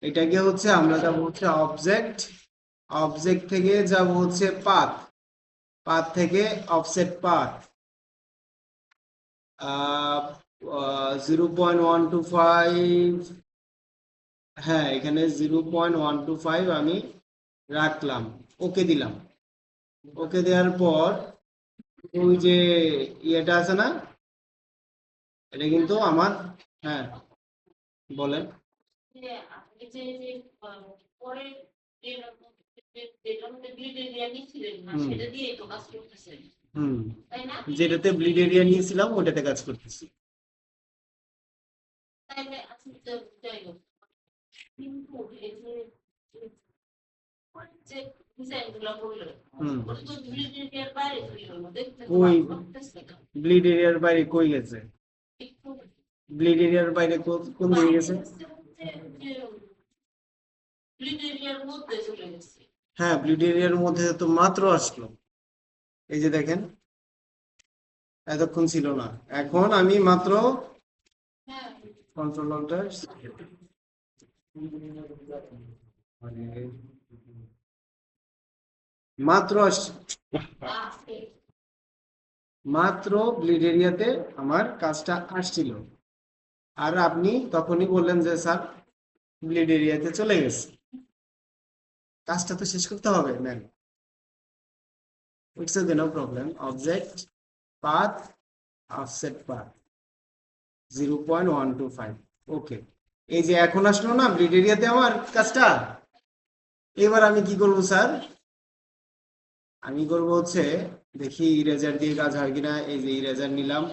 এটাকে হচ্ছে আমরা যাবো হচ্ছে অবজেক্ট, অবজেক্ট থেকে যাব হচ্ছে পাথ, পাথ থেকে অফসেট পাথ 0.125, হ্যাঁ এখানে 0.125 আমি রাখলাম, ওকে দিলাম। ওকে দেওয়ার পর ওই যে ইয়েটা আছে না, এটা কিন্তু আমার, হ্যাঁ বলেন। যেটাতে ব্লিড এরিয়া নিয়েছিলাম ওটাতে কাজ করতেছি। ব্লিড এরিয়ার বাইরে কই গেছে? ব্লিড এরিয়ার বাইরে কোন দিকে গেছে? হ্যাঁ ব্লিড এরিয়ার মধ্যে তো মাত্র আসলো, এই যে দেখেন এতক্ষণ ছিল না, এখন আমি মাত্র কন্ট্রোলারটা মাত্র মাত্র ব্লিড এরিয়াতে আমার কাজটা আসছিল, আর আপনি তখনই বললেন যে স্যার ব্লিড এরিয়াতে চলে গেছে, কাজটা তো শেষ করতে হবে ma'am. It's no problem, object path offset path 0.125। Okay, এই যে এখন আসলো না ব্লিড এরিয়াতে আমার কাজটা। এবার আমি কি করব স্যার, আমি করব হচ্ছে দেখি ইরেজার দিয়ে কাজ হয় কিনা। এই যে ইরেজার নিলাম,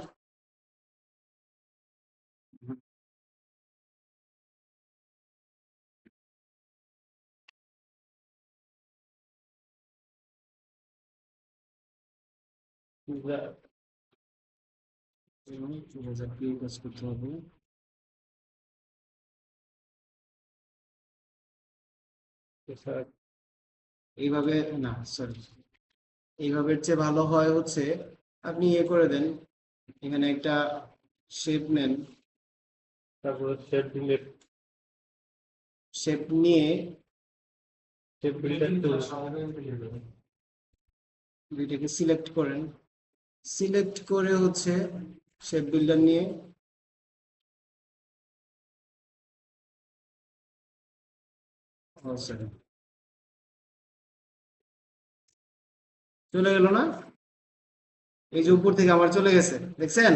ইরেজার দিয়ে কাজ করতে হবে। স্যার এইভাবে না, সরি, এইভাবে চেয়ে ভালো হয় হচ্ছে আপনি ইয়ে করে দেন, এখানে একটা শেপ নেন, তারপরে শেপ দিলে শেপ নিয়ে শেপ বিল্ডার টুল দুইটাকে সিলেক্ট করেন, সিলেক্ট করে হচ্ছে শেপ বিল্ডার নিয়ে sorry, চলে গেল না, এই যে উপর থেকে আমার চলে গেছে, দেখছেন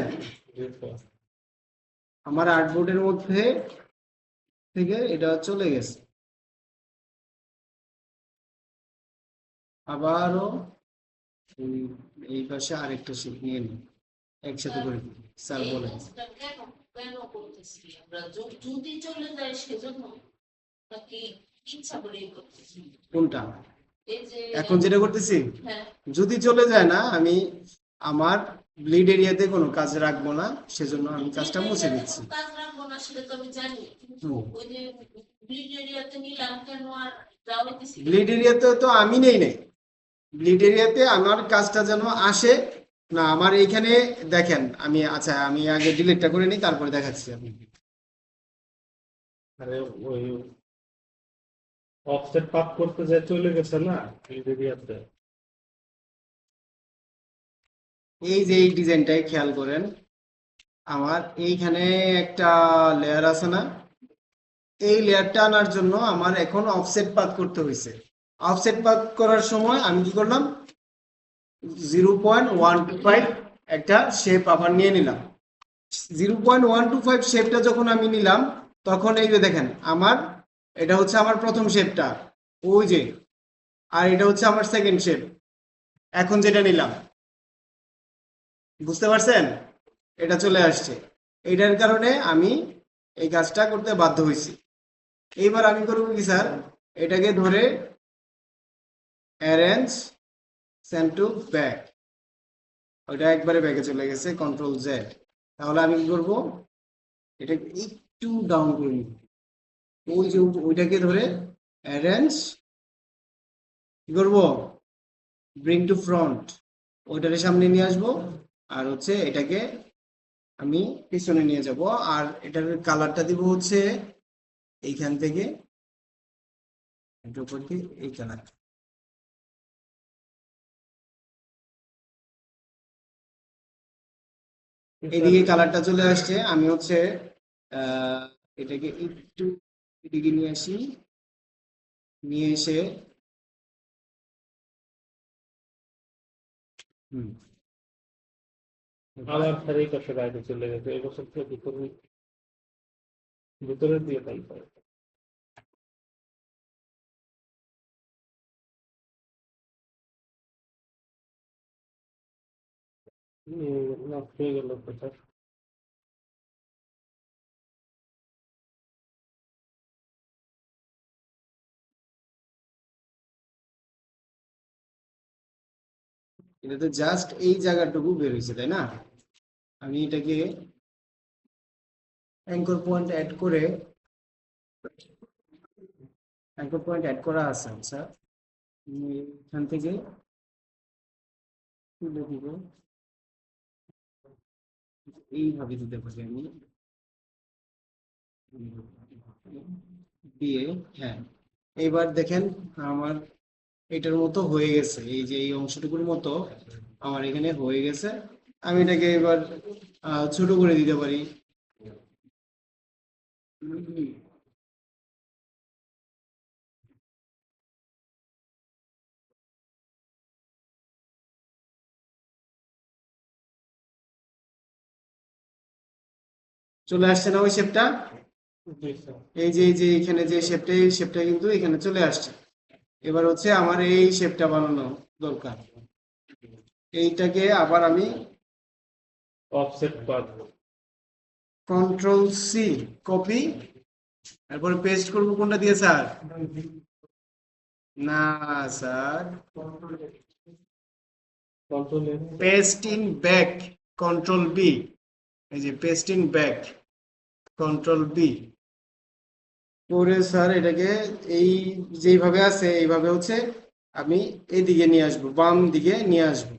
আমার আর্টবোর্ডের মধ্যে থেকে এটা চলে গেছে। আবারও এই পাশে আরেকটা শিট নিয়ে নিন, একসাথে করে দিন। স্যার এই বলেন কাজটা কেন কেন করতেছি আমরা? যদি চলে যায় সেজন্য, নাকি ইচ্ছা করেই করতেছি? কোনটা, এই যে এখন যেটা করতেছি, হ্যাঁ, যদি চলে যায় না আমি আমার ব্লিড এরিয়াতে কোনো কাজ রাখবো না, সেজন্য আমি কাজটা মুছে দিচ্ছি। কাজ রাখবো না সেটা তো আমি জানি, কিন্তু হুম। ওই যে ব্লিড এরিয়াতে নিলাম কেন আর যাওয়া হইতেছি? ব্লিড এরিয়াতে তো আমি নেই নাই, ব্লিড এরিয়াতে আমার কাজটা যেন আসে না। আমার এইখানে দেখেন, আমি আচ্ছা আমি আগে ডিলিটটা করে নিই, তারপরে দেখাচ্ছি আপনাকে। আরে ওই অফসেট পাস করতে যে চলে গেছে না বিল্ড এরিয়াতে। এই যে এই ডিজাইনটাই খেয়াল করেন, আমার এইখানে একটা লেয়ার আছে না, এই লেয়ারটা আনার জন্য আমার এখন অফসেট পাথ করতে হয়েছে। অফসেট পাথ করার সময় আমি কি করলাম, 0.125 একটা শেপ আবার নিয়ে নিলাম। 0.125 শেপটা যখন আমি নিলাম, তখন এই যে দেখেন আমার এটা হচ্ছে আমার প্রথম শেপটা, ওই যে, আর এটা হচ্ছে আমার সেকেন্ড শেপ এখন যেটা নিলাম, বুঝতে পারছেন, এটা চলে আসছে। এটার কারণে আমি এই কাজটা করতে বাধ্য হয়েছি। এইবার আমি করবো কি স্যার, এটাকে ধরে অ্যারেঞ্জ সেন্ড টু ব্যাক, ওইটা একবারে ব্যাকে চলে গেছে, কন্ট্রোল জেড। তাহলে আমি কি করবো, এটা একটু ডাউন করে নিব, ওই যে ওইটাকে ধরে অ্যারেঞ্জ কি করবো, ব্রিং টু ফ্রন্ট, ওইটার সামনে নিয়ে আসবো, আর হচ্ছে এটাকে আমি পিছনে নিয়ে যাব, আর এটার কালারটা দিব হচ্ছে এইখান থেকে একটু উপর দিয়ে এই কালার। এদিকে কালারটা চলে আসছে, আমি হচ্ছে এটাকে একটু এদিকে নিয়ে আসি, নিয়ে এসে হুম, আবার ফের এই পাশে বাইরে চলে গেছে, এই বছর থেকে ভিতরে ভিতরে দিয়ে তাই করে। নষ্ট হয়ে গেল কোথায়। এটা তো জাস্ট এই জায়গাটুকু বের হয়েছে তাই না, আমি এটাকে অ্যাঙ্কর পয়েন্ট অ্যাড করে, অ্যাঙ্কর পয়েন্ট অ্যাড করা আছে, আচ্ছা আমি এখান থেকে তুলে দিব, এইভাবে দিতে পারি আমি, দিয়ে হ্যাঁ, এইবার দেখেন আমার এটার মতো হয়ে গেছে, এই যে এই অংশটুকুর মতো আমার এখানে হয়ে গেছে। আমি এটাকে এবার ছোট করে দিতে পারি। চলে আসছে না ওই শেপটা? জি স্যার। এই যে এখানে যে শেপটা, এই শেপটা কিন্তু এখানে চলে আসছে। এবার হচ্ছে আমার এই শেপটা বানানো দরকার। এইটাকে আবার আমি অফসেট করব। কন্ট্রোল সি, কপি, তারপরে পেস্ট করব কোনটা দিয়ে স্যার? না স্যার, কন্ট্রোল এর paste in back, control B. এই যে paste in back, control B করে স্যার এটাকে এই যেইভাবে আছে এইভাবে হচ্ছে আমি এদিকে নিয়ে আসবো, বাম দিকে নিয়ে আসবো।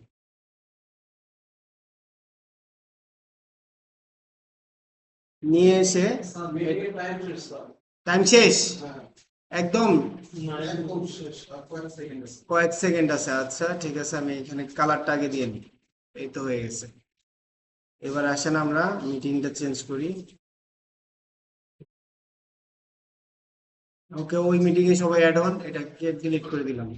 নিয়ে এসে টাইম শেষ একদম, কয়েক সেকেন্ড আছে। আচ্ছা ঠিক আছে, আমি এখানে কালারটা আগে দিয়ে নিই। এই তো হয়ে গেছে। এবার আসেন আমরা মিটিংটা চেঞ্জ করি। ওকে, ওই মিটিং এ সবাই অ্যাড হন, এটাকে ডিলিট করে দিলাম।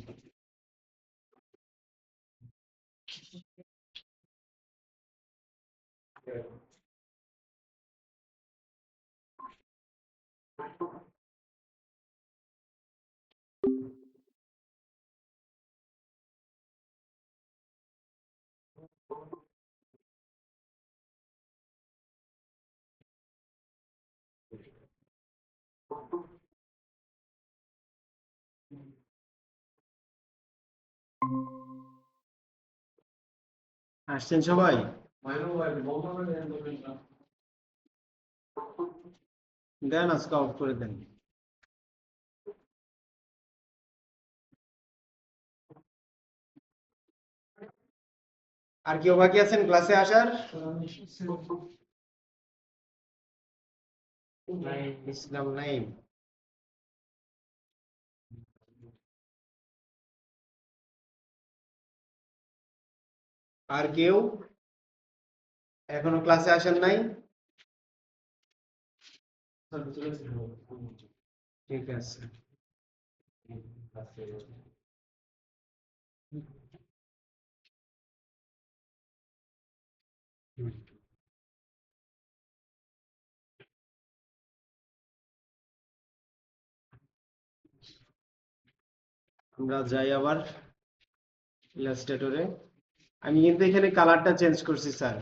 আসছেন সবাই? দেন আজকে অফ করে দেন। আর কেউ বাকি আছেন ক্লাসে আসার? ইসলাম নাই। আর কেউ এখনো ক্লাসে আসেন নাই? ঠিক আছে। আমরা যাই আবার ইলাস্ট্রেটরে। আমি কিন্তু এখানে কালারটা চেঞ্জ করছি স্যার।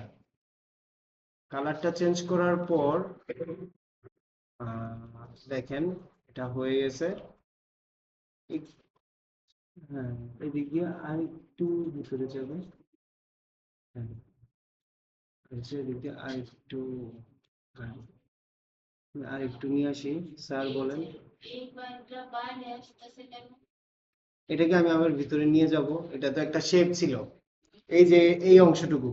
কালারটা চেঞ্জ করার পর দেখেন এটা হয়ে গেছে। হ্যাঁ, এদিক দিয়ে আর একটু ভিতরে যাবে। হ্যাঁ, এদিক দিয়ে আর একটু নিয়ে আসি। স্যার বলেন। এই কয়েকটা বাইরে আসতেছে কেন? এটাকে আমি আমার ভিতরে নিয়ে যাব। এটা তো একটা শেপ ছিল, এই যে এই অংশটুকু।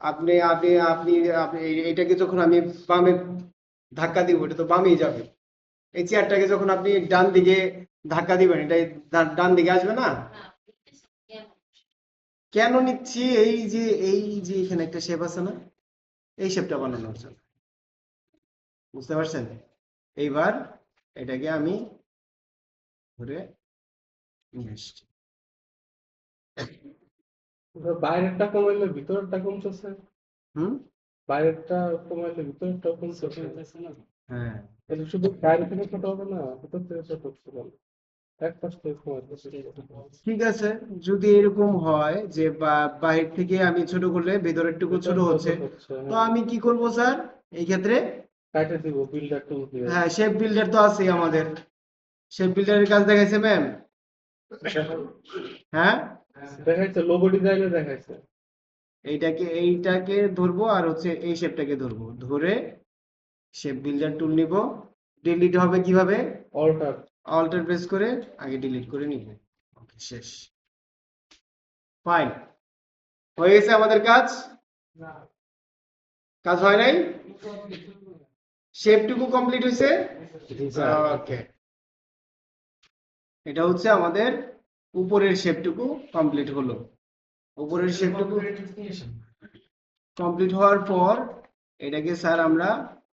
আপনি আপনি আপনি আপনি এটাকে যখন আমি বামে ধাক্কা দিব, এটা তো বামেই যাবে। এই চেয়ারটাকে যখন আপনি ডান দিকে ধাক্কা দিবেন, এটা ডান দিকে আসবে না? না, বুঝতেছি কেন? কেন নিচ্ছি? এই যে এখানে একটা শেপ আছে না, এই শেপটা বানানোর জন্য। বুঝতে পারছেন? এইবার এটাকে আমি ধরে নিয়ে আসছি। বাইরেরটা কমাইলে ভিতরেরটা কমতেছে, হুম, বাইরেরটা কমাইলে ভিতরেরটা কমতেছে না। হ্যাঁ এটা শুধু বাইরে থেকে ছোট হবে না, ভিতর থেকে ছোট হচ্ছে কেন? এক পাশ থেকে কমাইতেছে। ঠিক আছে। যদি এরকম হয় যে বাহির থেকে আমি ছোট করলে ভেতরেরটুকু ছোট হচ্ছে, তো আমি কি করব স্যার এই ক্ষেত্রে? কাটে দিব বিল্ডার টুল দিয়ে। হ্যাঁ, শেপ বিল্ডার তো আছেই আমাদের। শেপ বিল্ডারের কাজ দেখাইছে ম্যাম? হ্যাঁ, দেখাইছে, লোগো ডিজাইনে দেখাইছে। এইটাকে ধরবো আর হচ্ছে এই শেপটাকে ধরবো, ধরে শেপ বিল্ডার টুল নিব। ডিলিট হবে কিভাবে? অল্টার। অল্টার প্রেস করে আগে ডিলিট করে নিব। ওকে, শেষ। ফাইন, হয়ে গেছে আমাদের কাজ। কাজ হয় নাই? শেপটুকু কমপ্লিট হয়েছে। ওকে, এটা হচ্ছে আমাদের উপরের শেপটুকু কমপ্লিট হলো। উপরের শেপটুকু কমপ্লিট হওয়ার পর এটাকে স্যার আমরা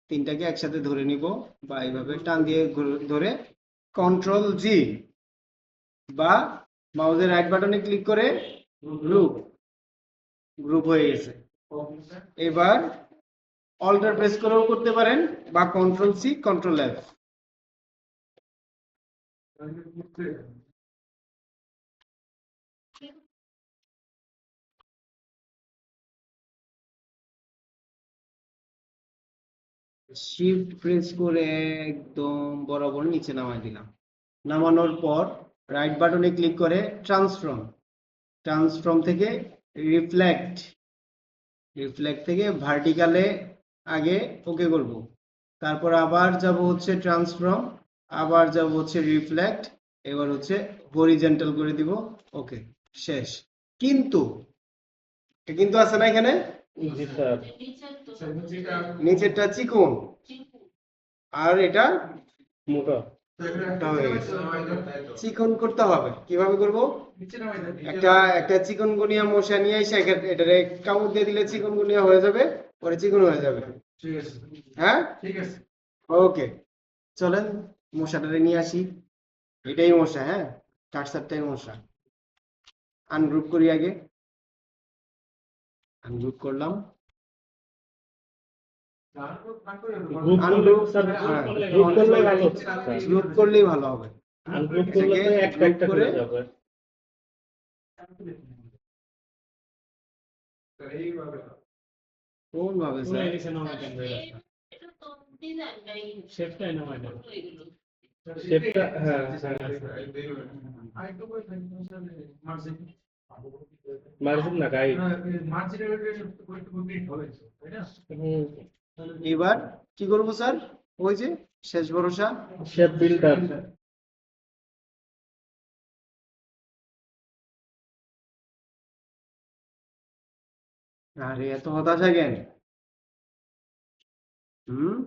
তিনটাকে একসাথে ধরে নিব, বা এইভাবে টান দিয়ে ধরে কন্ট্রোল জি বা মাউসের রাইট বাটনে ক্লিক করে গ্রুপ হয়ে গেছে। এবার অল্টার প্রেস করেও করতে পারেন বা control C control F. Shift press করে একদম বরাবর নিচে নামাই দিলাম। নামানোর পর রাইট বাটনে ক্লিক করে ট্রান্সফর্ম থেকে রিফ্লেক্ট থেকে ভার্টিকালে আগে ওকে করব, তারপর আবার যাব হচ্ছে ট্রান্সফর্ম, আবার যাব হচ্ছে রিফ্লেক্ট, এবার হচ্ছে হরিজন্টাল করে দিব। ওকে, শেষ। কিন্তু আছে না এখানে, জি স্যার। নিচেরটা চিকন আর এটা মোটা। চিকন করতে হবে। কিভাবে করব? একটা চিকনগুনিয়া মশা নিয়ে এসে এটারে কামড় দিয়ে দিলে চিকনগুনিয়া হয়ে যাবে, পরে চিকন হয়ে যাবে। ঠিক আছে, হ্যাঁ, ঠিক আছে। ওকে, চলেন মশাটারে নিয়ে আসি। এটাই মশা, হ্যাঁ, কাটসারটাই মশা। আনগ্রুপ করি আগে, আনগ্রুপ করলাম। গ্রুপ করলেই ভালো হবে। আনগ্রুপ করলে তো একটা একটা করে যাবে। কোন ভাবে স্যার? এটা তো ডিজাইনটাই শেপটাই না হয় না। হয়ে গেল। শেপটা হ্যাঁ মার্জিন না গাইড। এবার কি করব স্যার? ওই যে শেষ ভরসা, শেপ বিল্ডার। আরে এত হতাশা কেন? হুম,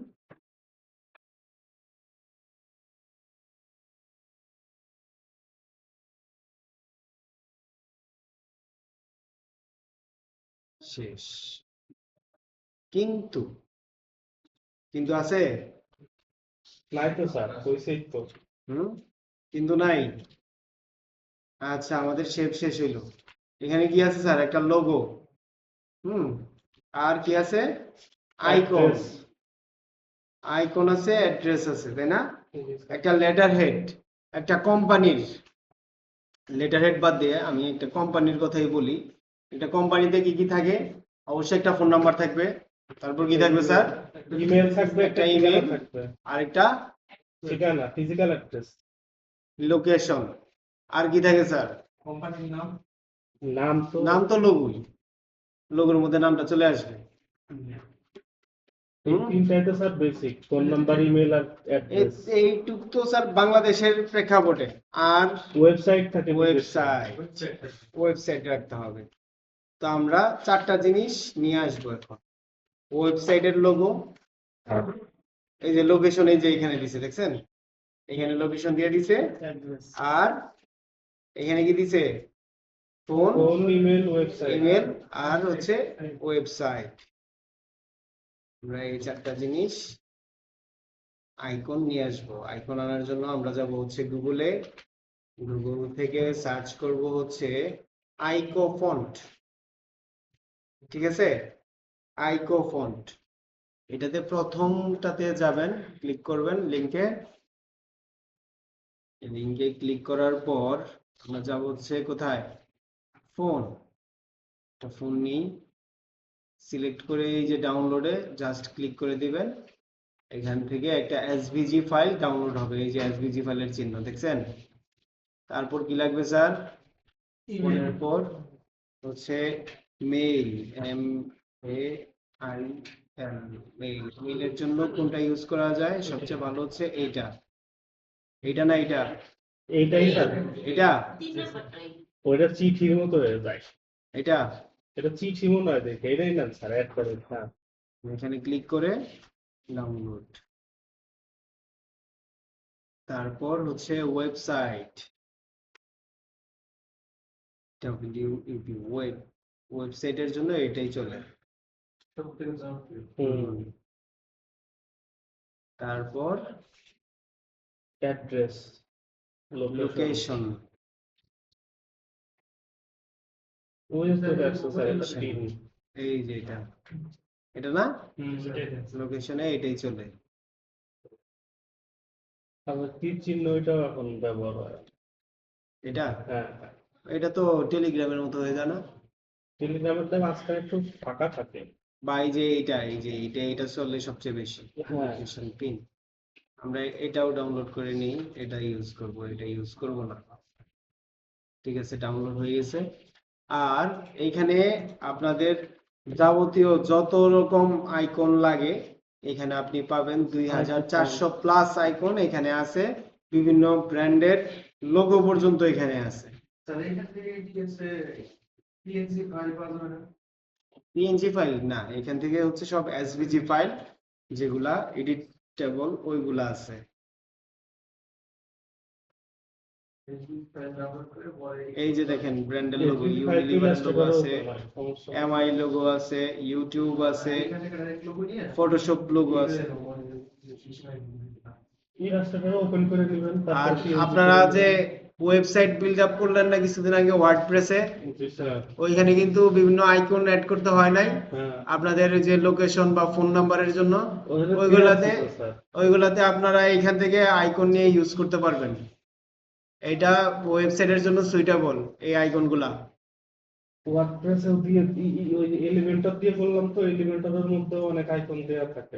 শেষ। কিন্তু আছে। নাই তো স্যার, কইছেই তো। হুম, কিন্তু নাই। আচ্ছা, আমাদের শেপ শেষ হইলো। এখানে কি আছে স্যার? একটা লোগো। হুম, আর কি আছে? আইকন। Address। আইকন আছে, অ্যাড্রেস আছে, তাই না? একটা লেটার হেড, একটা কোম্পানির লেটার হেড বাদ দিয়ে আমি একটা কোম্পানির কথাই বলি। একটা কোম্পানিতে কি কি থাকে? অবশ্যই একটা ফোন নাম্বার থাকবে, তারপর কি থাকবে স্যার? ইমেল থাকবে, একটা একটা ইমেল ইমেল, থাকবে, আর একটা ঠিকানা, ফিজিক্যাল অ্যাড্রেস, লোকেশন। আর কি থাকে স্যার? কোম্পানির নাম। নাম তো লোগোই, লোগোর মধ্যে নামটা চলে আসবে। এই তিনটাই তো sir basic, phone number, email আর অ্যাড্রেস। এইটুক তো স্যার বাংলাদেশের প্রেক্ষাপটে। আর ওয়েবসাইট থাকে, ওয়েবসাইট রাখতে হবে। তো আমরা চারটা জিনিস নিয়ে আসবো এখন। ওয়েবসাইটের লোগো, এই যে লোকেশন, এই যে এখানে দিছে, দেখছেন? এখানে লোকেশন দিয়ে দিছে। আর এখানে কি দিছে? Phone, email, website. আর হচ্ছে ওয়েবসাইট। আমরা এই চারটা জিনিস আইকন নিয়ে আসবো। আইকন আনার জন্য আমরা যাব হচ্ছে গুগল থেকে সার্চ করব হচ্ছে আইকো ফন্ট। ঠিক আছে, আইকো ফন্ট। এটাতে প্রথমটাতে যাবেন, ক্লিক করবেন লিংকে ক্লিক করার পর আমরা যাব হচ্ছে কোথায়? ফোন। ফোন নিই, সিলেক্ট করে এই যে ডাউনলোডে জাস্ট ক্লিক করে দিবেন। এখান থেকে একটা এসভিজি ফাইল ডাউনলোড হবে, এই যে এসভিজি ফাইলের চিহ্ন দেখছেন? তারপর কি লাগবে স্যার? ফোনের পর হচ্ছে মেইল, MAIL, মেইলের জন্য কোনটা ইউজ করা যায়? সবচেয়ে ভালো হচ্ছে এইটা না এইটা? এইটাই স্যার। এটা, তিন নাম্বারটাই ওইটা চিঠির মতো হয়ে যায়। এটা এটা চিঠি মনে হয়, দেখে এটাই না স্যার, অ্যাড করে। হ্যাঁ, এখানে ক্লিক করে ডাউনলোড। তারপর হচ্ছে ওয়েবসাইট, ওয়েবসাইটের জন্য এটাই চলে। তারপর অ্যাড্রেস, লোকেশন, ওই তো দেখছো স্যার, এটা তিন। এই যে এটা এটা না এটাই দেন। লোকেশনে এটাই চলে। তারপর তীর চিহ্ন ওইটাও এখন ব্যবহার হয়। এটা হ্যাঁ, এটা তো টেলিগ্রামের মতো হয়ে যায় না? টেলিগ্রামের দাম আজকাল একটু ফাঁকা থাকে। বা এই যে এটা চললে সবচেয়ে বেশি হ্যাঁ, লোকেশন পিন। আমরা এটাও ডাউনলোড করে নিই, এটা ইউজ করব, এটা ইউজ করব না। ঠিক আছে, ডাউনলোড হয়ে গেছে। আর এইখানে আপনাদের যাবতীয় যত রকম আইকন লাগে এখানে আপনি পাবেন। 2400 প্লাস আইকন এখানে আছে, বিভিন্ন ব্র্যান্ডের লোগো পর্যন্ত এখানে আছে। পিএনজি ফাইল না, এখান থেকে হচ্ছে সব এসভিজি ফাইল, যেগুলা এডিটেবল ওইগুলা আছে। এই যে দেখেন ব্র্যান্ডের লোগো, ইউনিলিভার লোগো আছে, এমআই লোগো আছে, ইউটিউব আছে, ফটোশপ লোগো আছে। ওপেন করে দিবেন। আর আপনারা যে ওয়েবসাইট বিল্ড আপ করলেন না কিছুদিন আগে ওয়ার্ডপ্রেসে, ওইখানে কিন্তু বিভিন্ন আইকন অ্যাড করতে হয় নাই আপনাদের যে লোকেশন বা ফোন নাম্বারের জন্য। ওইগুলাতে আপনারা এখান থেকে আইকন নিয়ে ইউজ করতে পারবেন। এটা ওয়েবসাইটের জন্য সুইটেবল এই আইকন গুলা। ওয়ার্ডপ্রেসে দিয়ে ওই এলিমেন্টর দিয়ে বললাম তো, এলিমেন্টরের মধ্যে অনেক আইকন দেওয়া থাকে।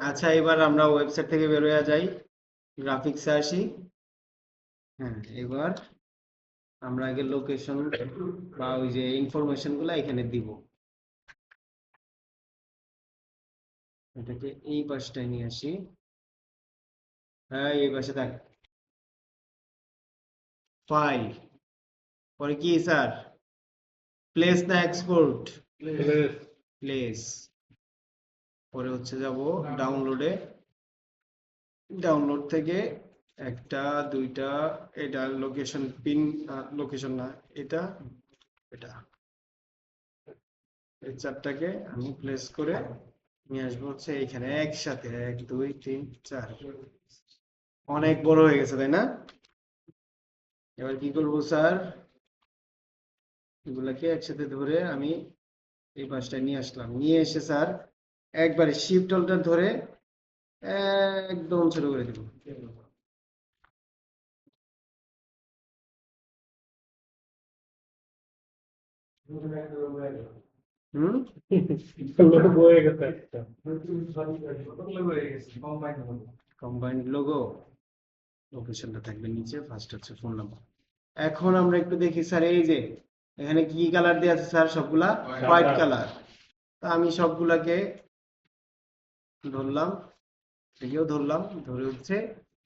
আচ্ছা, এবার আমরা ওয়েবসাইট থেকে বের হয়ে যাই, গ্রাফিক্সে আসি। হ্যাঁ, এবার আমরা আগে লোকেশন বা ওই যে ইনফরমেশন গুলা এখানে দিব। এটাকে এই পাশটায় নিয়ে আসি। হ্যাঁ, এই পাশে থাক। ফাইল, পরে কি স্যার? প্লেস না এক্সপোর্ট? প্লেস। পরে হচ্ছে যাব ডাউনলোডে। ডাউনলোড থেকে একটা দুইটা, এটা লোকেশন পিন, লোকেশন না, এটা এটা এই চারটাকে আমি প্লেস করে নিয়ে আসবো হচ্ছে এইখানে একসাথে। 1 2 3 4, অনেক বড় হয়ে গেছে তাই না? এবার কি করবো স্যার? এগুলাকে একসাথে ধরে আমি এই পাশটায় নিয়ে আসলাম। নিয়ে এসে স্যার একবারে শিফট অল্টার ধরে একদম ছোট করে দিব। হুম, লোগো হয়ে গেছে একটা। Combined logo. লোকেশনটা থাকবে নিচে, ফার্স্ট হচ্ছে ফোন নাম্বার। এখন আমরা একটু দেখি স্যার, এই যে এখানে কি কালার দেওয়া আছে স্যার? সবগুলা হোয়াইট কালার। তা আমি সবগুলাকে ধরলাম, এটাকেও ধরলাম, ধরে হচ্ছে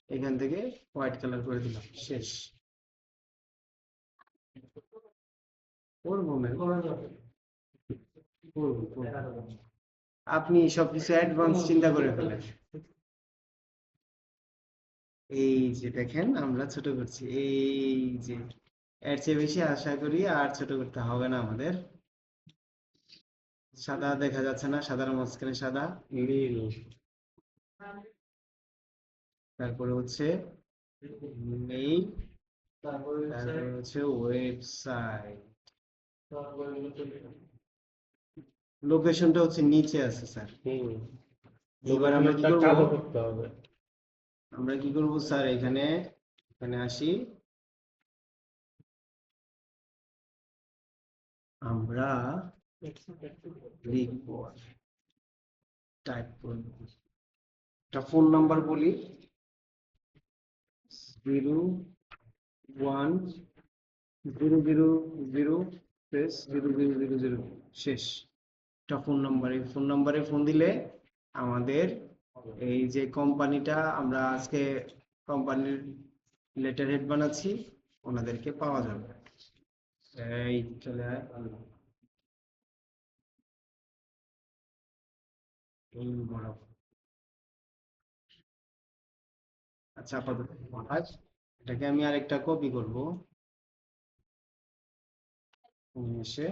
এখান থেকে হোয়াইট কালার করে দিলাম। শেষ। করবো না, আপনি সবকিছু অ্যাডভান্স চিন্তা করে ফেলেন। এই যে দেখেন আমরা ছোট করছি, এই যে এর চেয়ে বেশি আশা করি আর ছোট করতে হবে না আমাদের। সাদা দেখা যাচ্ছে না? সাদার মাঝখানে সাদা, নীল। তারপরে হচ্ছে মেইল, তারপরে হচ্ছে ওয়েবসাইট। লোকেশনটা হচ্ছে নিচে আছে স্যার। এবার আমরা কি করব? কালো করতে হবে। আমরা কি করব স্যার? এখানে এখানে আসি, আমরা লিখব, টাইপ করব, একটা ফোন নাম্বার বলি 010000 শেষ। একটা ফোন নাম্বার, এই ফোন নাম্বারে ফোন দিলে আমাদের এই যে কোম্পানিটা আমরা আজকে কোম্পানির লেটার হেড বানাচ্ছি ওনাদেরকে পাওয়া যাবে। এই চলে আয়। এই বড়। আচ্ছা, আপাতত এটাকে আমি আরেকটা কপি করব, এসে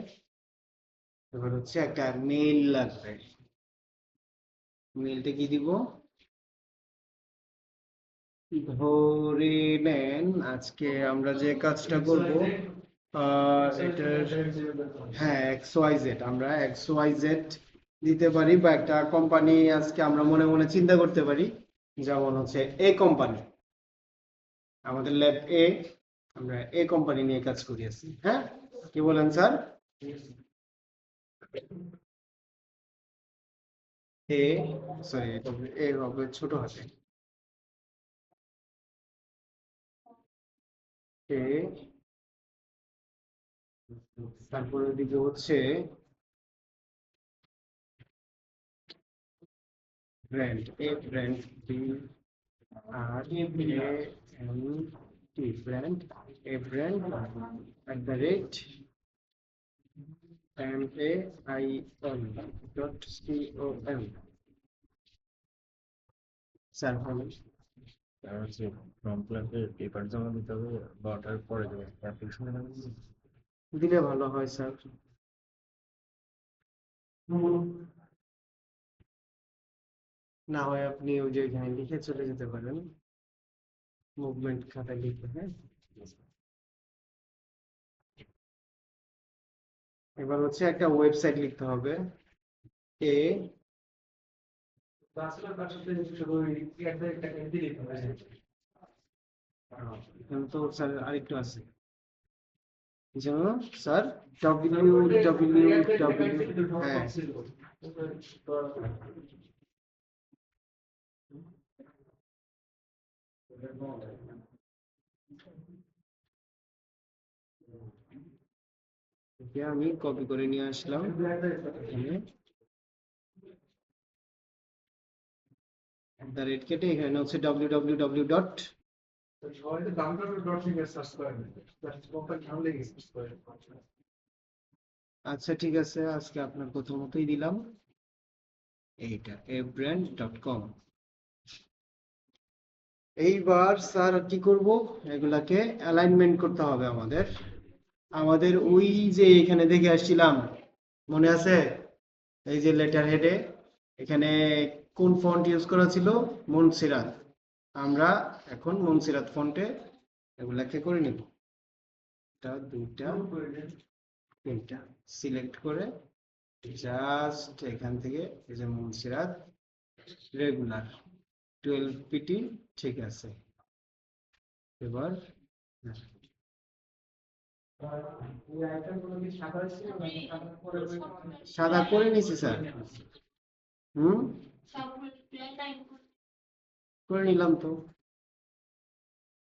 এবার হচ্ছে একটা মেইল লাগবে। মেইলটা কি দিব? ধরে নেন আজকে আমরা যে কাজটা করব এটার হ্যাঁ XYZ, আমরা XYZ দিতে পারি, বা একটা কোম্পানি আজকে আমরা মনে মনে চিন্তা করতে পারি, যেমন হচ্ছে এ কোম্পানি, আমাদের ল্যাব এ, আমরা এ কোম্পানি নিয়ে কাজ করি আছি। হ্যাঁ, কি বলেন স্যার? এ, সরি, এ হবে ছোট হাতে, এ, তারপরে দিকে হচ্ছে brand, A brand, B R A N T, brand, A brand @ MAIL.com। Sir বলুন। আর হচ্ছে ফর্ম ফিল আপে পেপার জমা দিতে হবে বা ওটার পরে দেবে অ্যাপ্লিকেশন দিলে ভালো হয় স্যার। না হয় আপনি ওই যে এখানে লিখে চলে যেতে পারেন, মুভমেন্ট খাতায় লিখে। হ্যাঁ, এবার হচ্ছে একটা ওয়েবসাইট লিখতে হবে, এ, এখানে তো স্যার আরেকটু আছে, যেন স্যার www, হ্যাঁ, এটা আমি কপি করে নিয়ে আসলাম এখানে, কেটে এখানে হচ্ছে www ডট, আচ্ছা ঠিক আছে, আজকে আপনার কথা মতোই দিলাম এইটা abrand.com। এইবার স্যার কি করব, এগুলাকে অ্যালাইনমেন্ট করতে হবে আমাদের, আমাদের ওই যে এখানে দেখে আসছিলাম, মনে আছে? এই যে লেটার হেডে এখানে কোন ফন্ট ইউজ করা ছিল? মুনসিরাত। আমরা এখন মুনসিরাত ফন্টে এগুলাকে করে নিব, এটা দুইটা তিনটা সিলেক্ট করে জাস্ট এখান থেকে এই যে মুনসিরাত রেগুলার 12 পিটি, ঠিক আছে। এবার সাদা করে নিছি স্যার, হুম, করে নিলাম তো,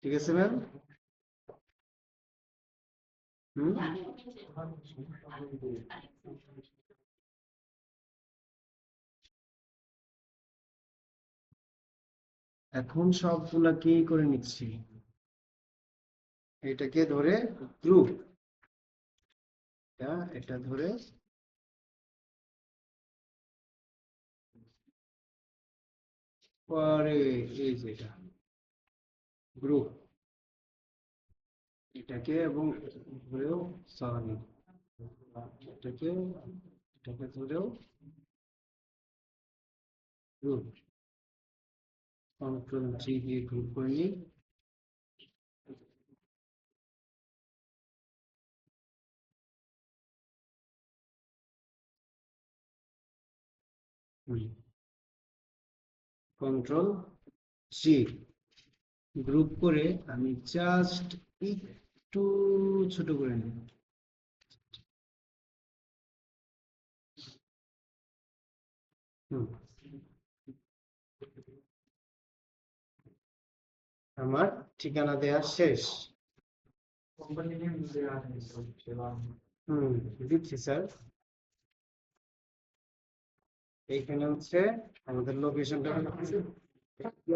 ঠিক আছে ম্যাম। হুম, এখন সবগুলাকে করে নিচ্ছি, এটাকে ধরে গ্রুপ, এটা ধরে পরে এই যেটা গ্রুপ, এটাকে এবং ধরেও সরি, এটাকে এটাকে ধরেও গ্রুপ, কন্ট্রোল জি দিয়ে গ্রুপ করে নিই। কন্ট্রোল জি গ্রুপ করে আমি জাস্ট একটু ছোট করে নিই, আমার ঠিকানা দেওয়া শেষ। দিচ্ছি স্যার, এইখানে হচ্ছে আমাদের লোকেশনটা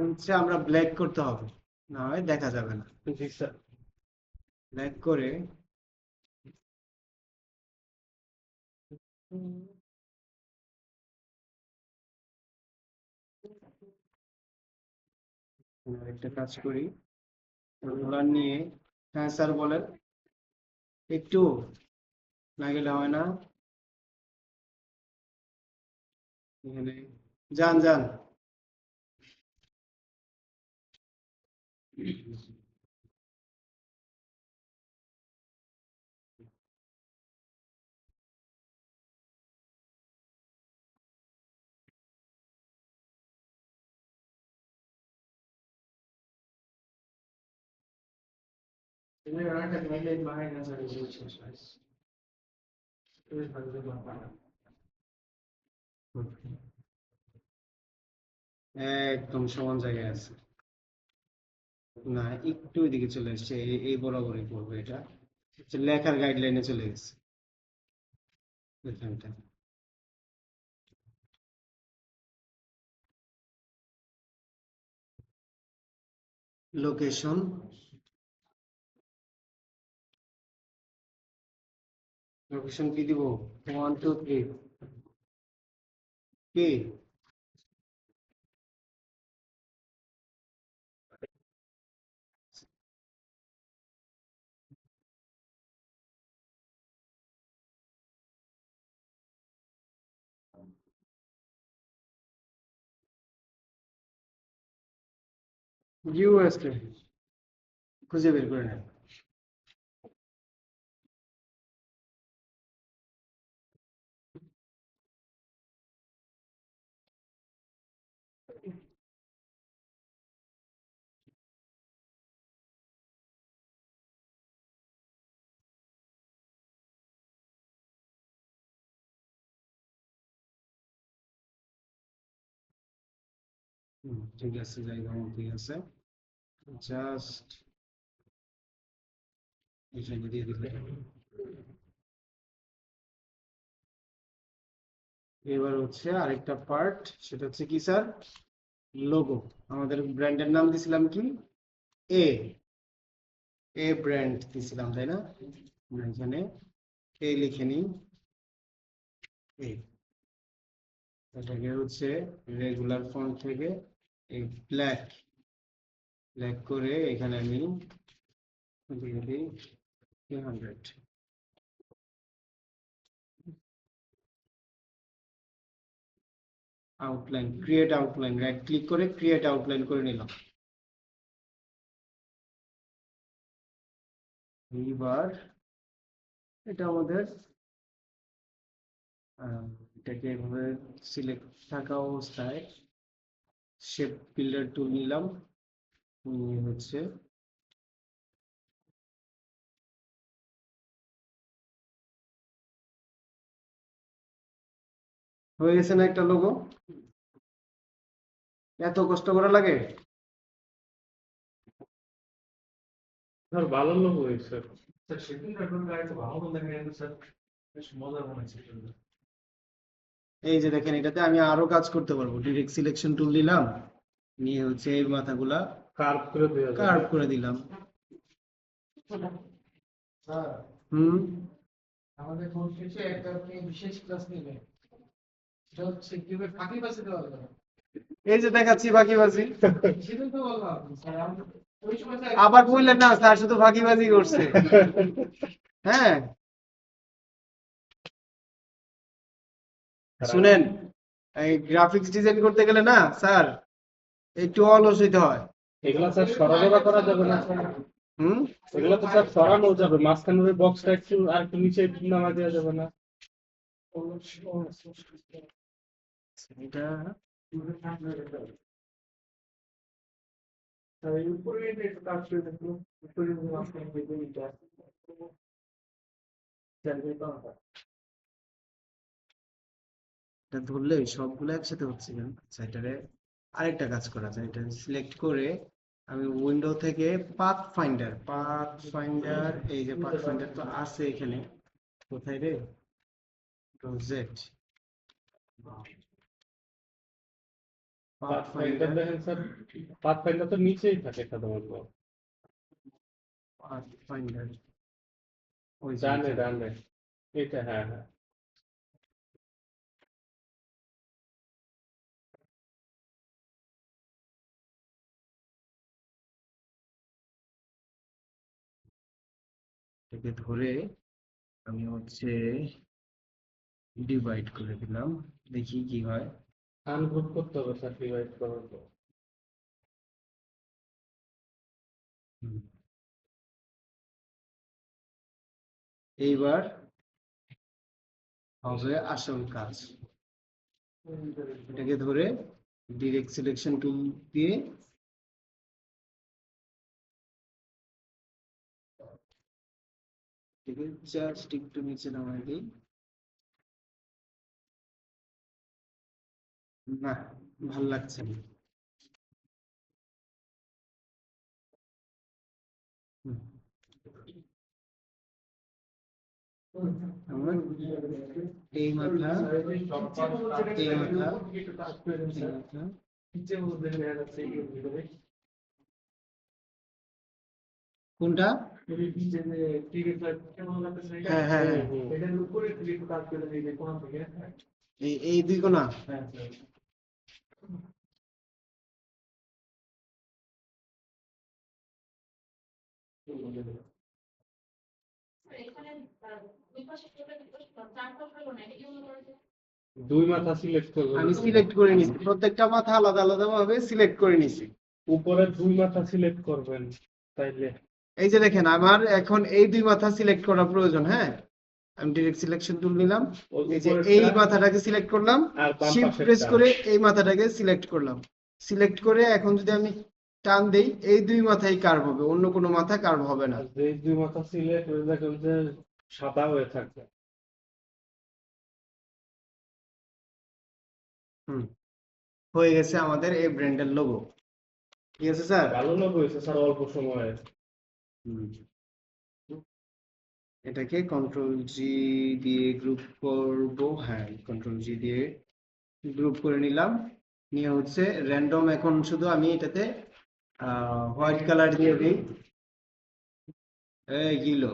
হচ্ছে আমরা ব্ল্যাক করতে হবে, না হয় দেখা যাবে না। জি স্যার। ব্ল্যাক করে একটা কাজ করি, ওগুলা নিয়ে, হ্যাঁ স্যার বলেন, একটু না গেলে হয় না, এখানে যান যান। একদম সমান জায়গায় আছে, না একটু এদিকে চলে এসছে, এই বরাবরই পড়বে এটা, লেখার গাইডলাইনে চলে গেছে এখানটা। লোকেশন, লোকেশন কি দিব, 1 2 3 কি ইউএসএ খুঁজে বের করে নেন। ঠিক আছে, জায়গা ঠিক আছে, জাস্ট এখানে দিয়ে দিলে। এবার হচ্ছে আরেকটা পার্ট, সেটা হচ্ছে কি স্যার, লোগো। আমাদের ব্র্যান্ডের নাম দিছিলাম কি, এ এ ব্র্যান্ড দিছিলাম তাই না, আমরা এখানে এ লিখে নিই, এ, এটাকে হচ্ছে রেগুলার ফন্ট থেকে এই ব্ল্যাক ব্ল্যাক করে এখানে আমি দিয়ে দিই 300। Outline, create outline, right click করে ক্রিয়েট আউটলাইন করে নিলাম। এইবার এটা আমাদের এটাকে এভাবে সিলেক্ট থাকা অবস্থায় শেপ বিল্ডার টুল নিলাম, নিয়ে হচ্ছে হয়ে গেছে না একটা লোগো, এত কষ্ট করা লাগে। স্যার ভালো লোক হয়েছে। এই যে দেখেন, এটাতে আমি আরো কাজ করতে পারবো, ডিরেক্ট সিলেকশন টুল নিলাম, নিয়ে হচ্ছে এই মাথাগুলা কার্ভ করে দেওয়া যাবে। কার্ভ করে দিলাম। হুম, আমাদের কোর্স শেষে একটা আপনি বিশেষ ক্লাস নেবেন, সেটা হচ্ছে কিভাবে ফাঁকিবাজি দেওয়া যায়। এই যে দেখাচ্ছি ফাঁকিবাজি, সেটাই তো বললাম স্যার, আমাদের ওই সময় আবার বললেন না স্যার শুধু ফাঁকিবাজি করছে। হ্যাঁ শুনেন, এই গ্রাফিক্স ডিজাইন করতে গেলে না স্যার একটু অলস হইতে হয়। এগুলা স্যার সরানো করা যাবে না স্যার? হুম, এগুলো তো স্যার সরানো যাবে, মাঝখানের বক্সটা একটু আর একটু নিচে নামা দেওয়া যাবে না? এটা উপরে একটু কাজ করে দেখুন, উপরে মাঝখানে দেখুন এটা এটা ধরলে সবগুলো একসাথে হচ্ছে কেন? আচ্ছা, এটারে আরেকটা কাজ করা যায়, এটা সিলেক্ট করে আমি উইন্ডো থেকে পাথ ফাইন্ডার, এই যে পাথ ফাইন্ডার তো আছে এখানে, কোথায় রে, জেড পাথ ফাইন্ডার, দেখেন স্যার, পাথ ফাইন্ডার তো নিচেই থাকে সাধারণত, পাথ ফাইন্ডার ওই যে ডানে এখানে। ডানে, এটা হ্যাঁ হ্যাঁ। এটাকে ধরে আমি হচ্ছে ডিভাইড করে দিলাম, দেখি কি হয়। আনগ্রুপ করতে হবে স্যার ডিভাইড করার পর। হুম। এইবার হবে আসল কাজ, এটাকে ধরে ডিরেক্ট সিলেকশন টুল দিয়ে এটাকে জাস্ট একটু নিচে নামাই দিই। না, ভাল লাগছে না। হুম। আমার এই মাথা, এই মাথা, এই মাথা, কোনটা? হ্যাঁ হ্যাঁ হ্যাঁ, এই দুই কোনা। এখানে দুই পাশে চারটা হলো না, এটা কি মনে করেছে? দুই মাথা সিলেক্ট করবেন। আমি সিলেক্ট করে নিছি, প্রত্যেকটা মাথা আলাদা আলাদা ভাবে সিলেক্ট করে নিছি। উপরে দুই মাথা সিলেক্ট করবেন তাইলে। এই যে দেখেন, আমার এখন এই দুই মাথা সিলেক্ট করা প্রয়োজন। হ্যাঁ, আমি ডিরেক্ট সিলেকশন টুল নিলাম, এই যে এই মাথাটাকে সিলেক্ট করলাম, আর বাম শিফট প্রেস পাশেরটা। করে এই মাথাটাকে সিলেক্ট করলাম। সিলেক্ট করে এখন যদি আমি টান দেই, এই দুই মাথাই কার্ভ হবে, অন্য কোনো মাথা কার্ভ হবে না। আর যে দুই মাথা সিলেক্ট হয়ে দেখেন যে সাদা হয়ে থাকবে। হুম, হয়ে গেছে আমাদের এই ব্র্যান্ডের লোগো। ঠিক আছে স্যার? ভালো লোক হয়েছে স্যার অল্প সময়ে। হুম। এটাকে কন্ট্রোল জি দিয়ে গ্রুপ করব। হ্যাঁ, কন্ট্রোল জি দিয়ে গ্রুপ করে নিলাম। নিয়ে হচ্ছে র্যান্ডম, এখন শুধু আমি এটাতে হোয়াইট কালার দিয়ে দিই। এই গিলো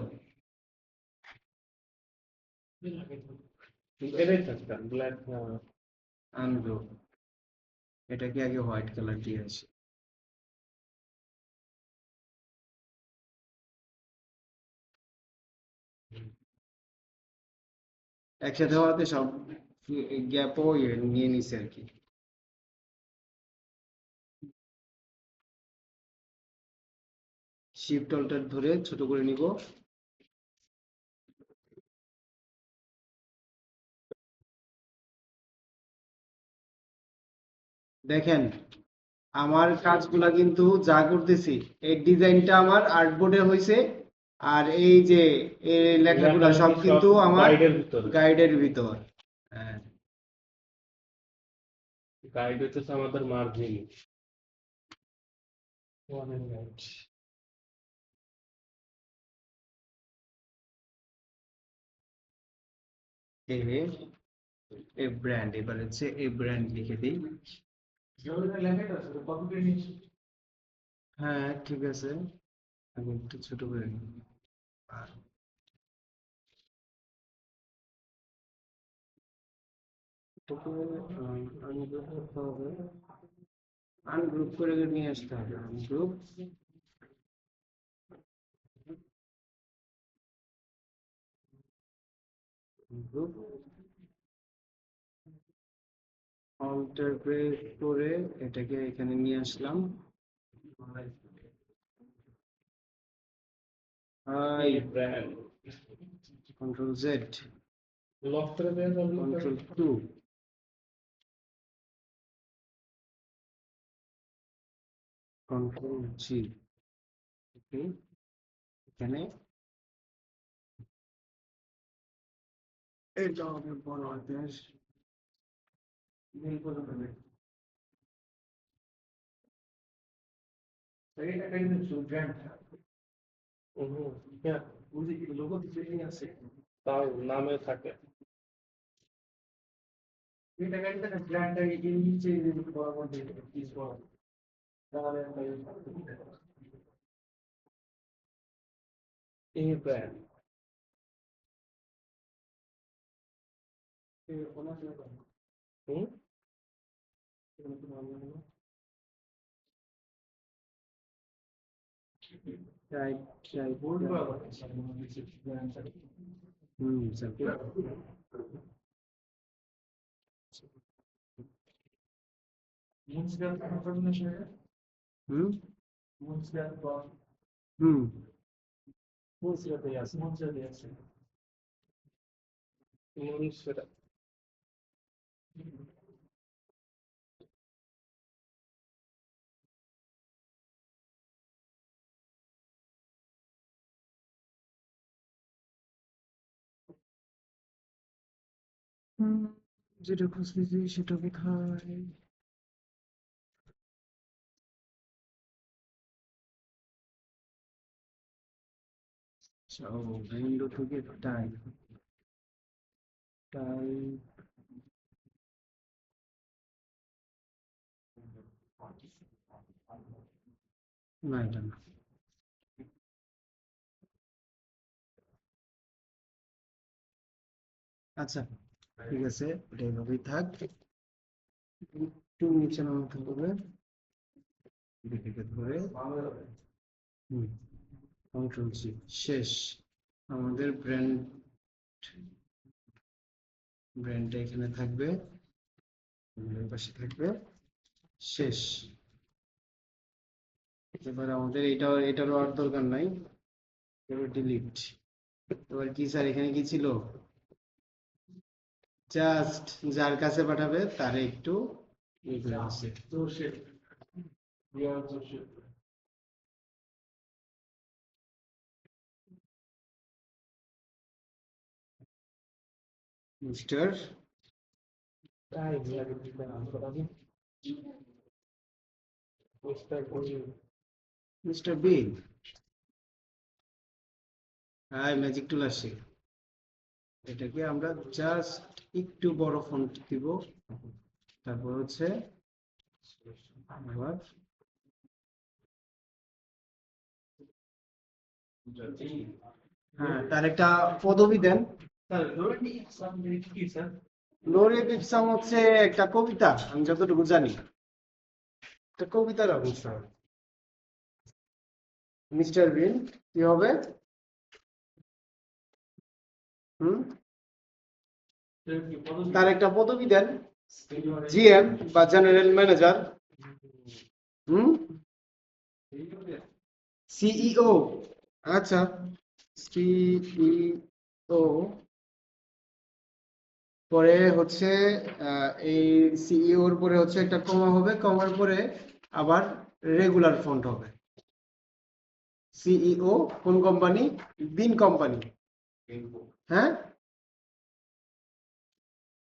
এটাই থাকবে ব্ল্যাক। আনগ্রুপ, এটাকে আগে হোয়াইট কালার দিয়ে আসি। একসাথে হওয়াতে সব গ্যাপও নিয়ে নিছে আর কি। শিফট অল্টার ধরে ছোট করে নিব। দেখেন, আমার কাজগুলা কিন্তু যা করতেছি, এই ডিজাইনটা আমার আর্টবোর্ডে হয়েছে, আর এই যে এই লেখাগুলা সব কিন্তু আমার গাইডের ভিতরে। গাইডের ভিতর। হ্যাঁ, গাইড হচ্ছে আমাদের মার্জিন। এই ব্র্যান্ড, এবার হচ্ছে এই ব্র্যান্ড লিখে দিই। হ্যাঁ ঠিক আছে, আমি একটু ছোট করে নিই। আর এটাকে আনগ্রুপ করতে হবে, আনগ্রুপ করে নিয়ে আসতে হবে। আনগ্রুপ, গ্রুপ অল্টার প্রেস করে এটাকে এখানে নিয়ে আসলাম। হাই, ব্র্যান্ড কন্ট্রোল জেড, লক করে দেওয়া যাবে। Control two, control G. Okay, এখানে এটা হবে বড় হাতের। তাও নামে থাকে। এই brand hmm right right, hmm sir. Hmm hmm, সেটা যেটা খুঁজতেছি সেটা কোথায়? উইন্ডো থেকে টাইপ না, এটা না। আচ্ছা, ঠিক আছে, এটা এভাবেই থাক। একটু নিচে নামাতে হবে, এদিকে ধরে কন্ট্রোল সি, শেষ। আমাদের ব্র্যান্ডটা এখানে থাকবে, এর পাশে থাকবে, শেষ। এবার আমাদের এটারও আর দরকার নাই, এবার ডিলিট। এবার কি স্যার, এখানে কি ছিল? জাস্ট যার কাছে পাঠাবে তারে একটু ইয়ে করে দিচ্ছে। মিস্টার মিস্টার বি, হ্যাঁ, ম্যাজিক টুল আসছে। এটাকে আমরা জাস্ট একটু বড় ফন্ট দিব, তারপর হচ্ছে আবার হ্যাঁ, তার একটা পদবি দেন। লোরে বিপসাম হচ্ছে একটা কবিতা, আমি যতটুকু জানি একটা কবিতার অংশ। মিস্টার বিন কি হবে? তার একটা পদবি দেন, জিএম বা জেনারেল ম্যানেজার। সিইও, আচ্ছা, সিইও। পরে হচ্ছে এই সিইও এর পরে হচ্ছে একটা কমা হবে, কমার পরে আবার রেগুলার ফন্ট হবে। সিইও কোন কোম্পানি? বিন কোম্পানি। হ্যাঁ,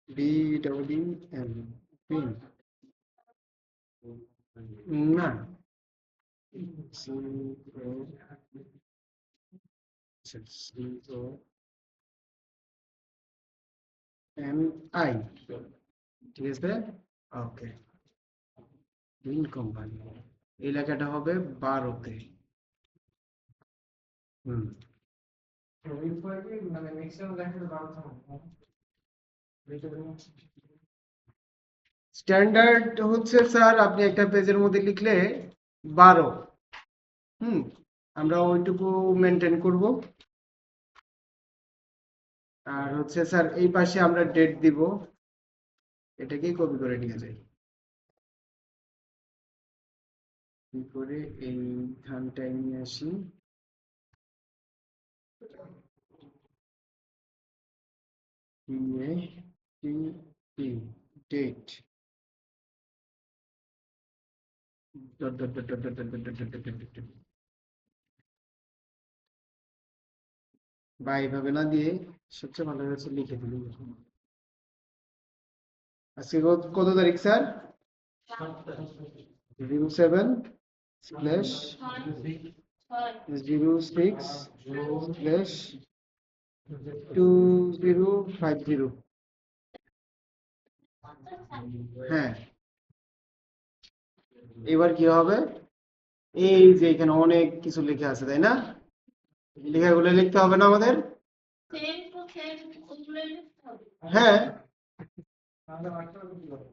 BEEN, বিন না, COMMI, ঠিক আছে, ওকে। বিন কোম্পানি, এই লেখাটা হবে 12-তে। মানে ম্যাক্সিমাম লেখাটা বাড়াতে হবে। স্ট্যান্ডার্ড হচ্ছে স্যার, আপনি একটা পেজের মধ্যে লিখলে 12। আমরা ওইটুকু মেনটেন করব। আর হচ্ছে স্যার এই পাশে আমরা ডেট দিব, এটাকেই কপি করে নিয়ে যাই। কি করে এইখানটায় নিয়ে আসি, ডেট বা এইভাবে না দিয়ে সবচেয়ে ভালো হচ্ছে লিখে দিলি। আজকে কত তারিখ স্যার? 07/06/2050। হ্যাঁ, এবার কি হবে? এই যে এখানে অনেক কিছু লেখা আছে, তাই না? লেখাগুলো লিখতে হবে না আমাদের? হ্যাঁ, তাহলে বাকিটা কি হবে?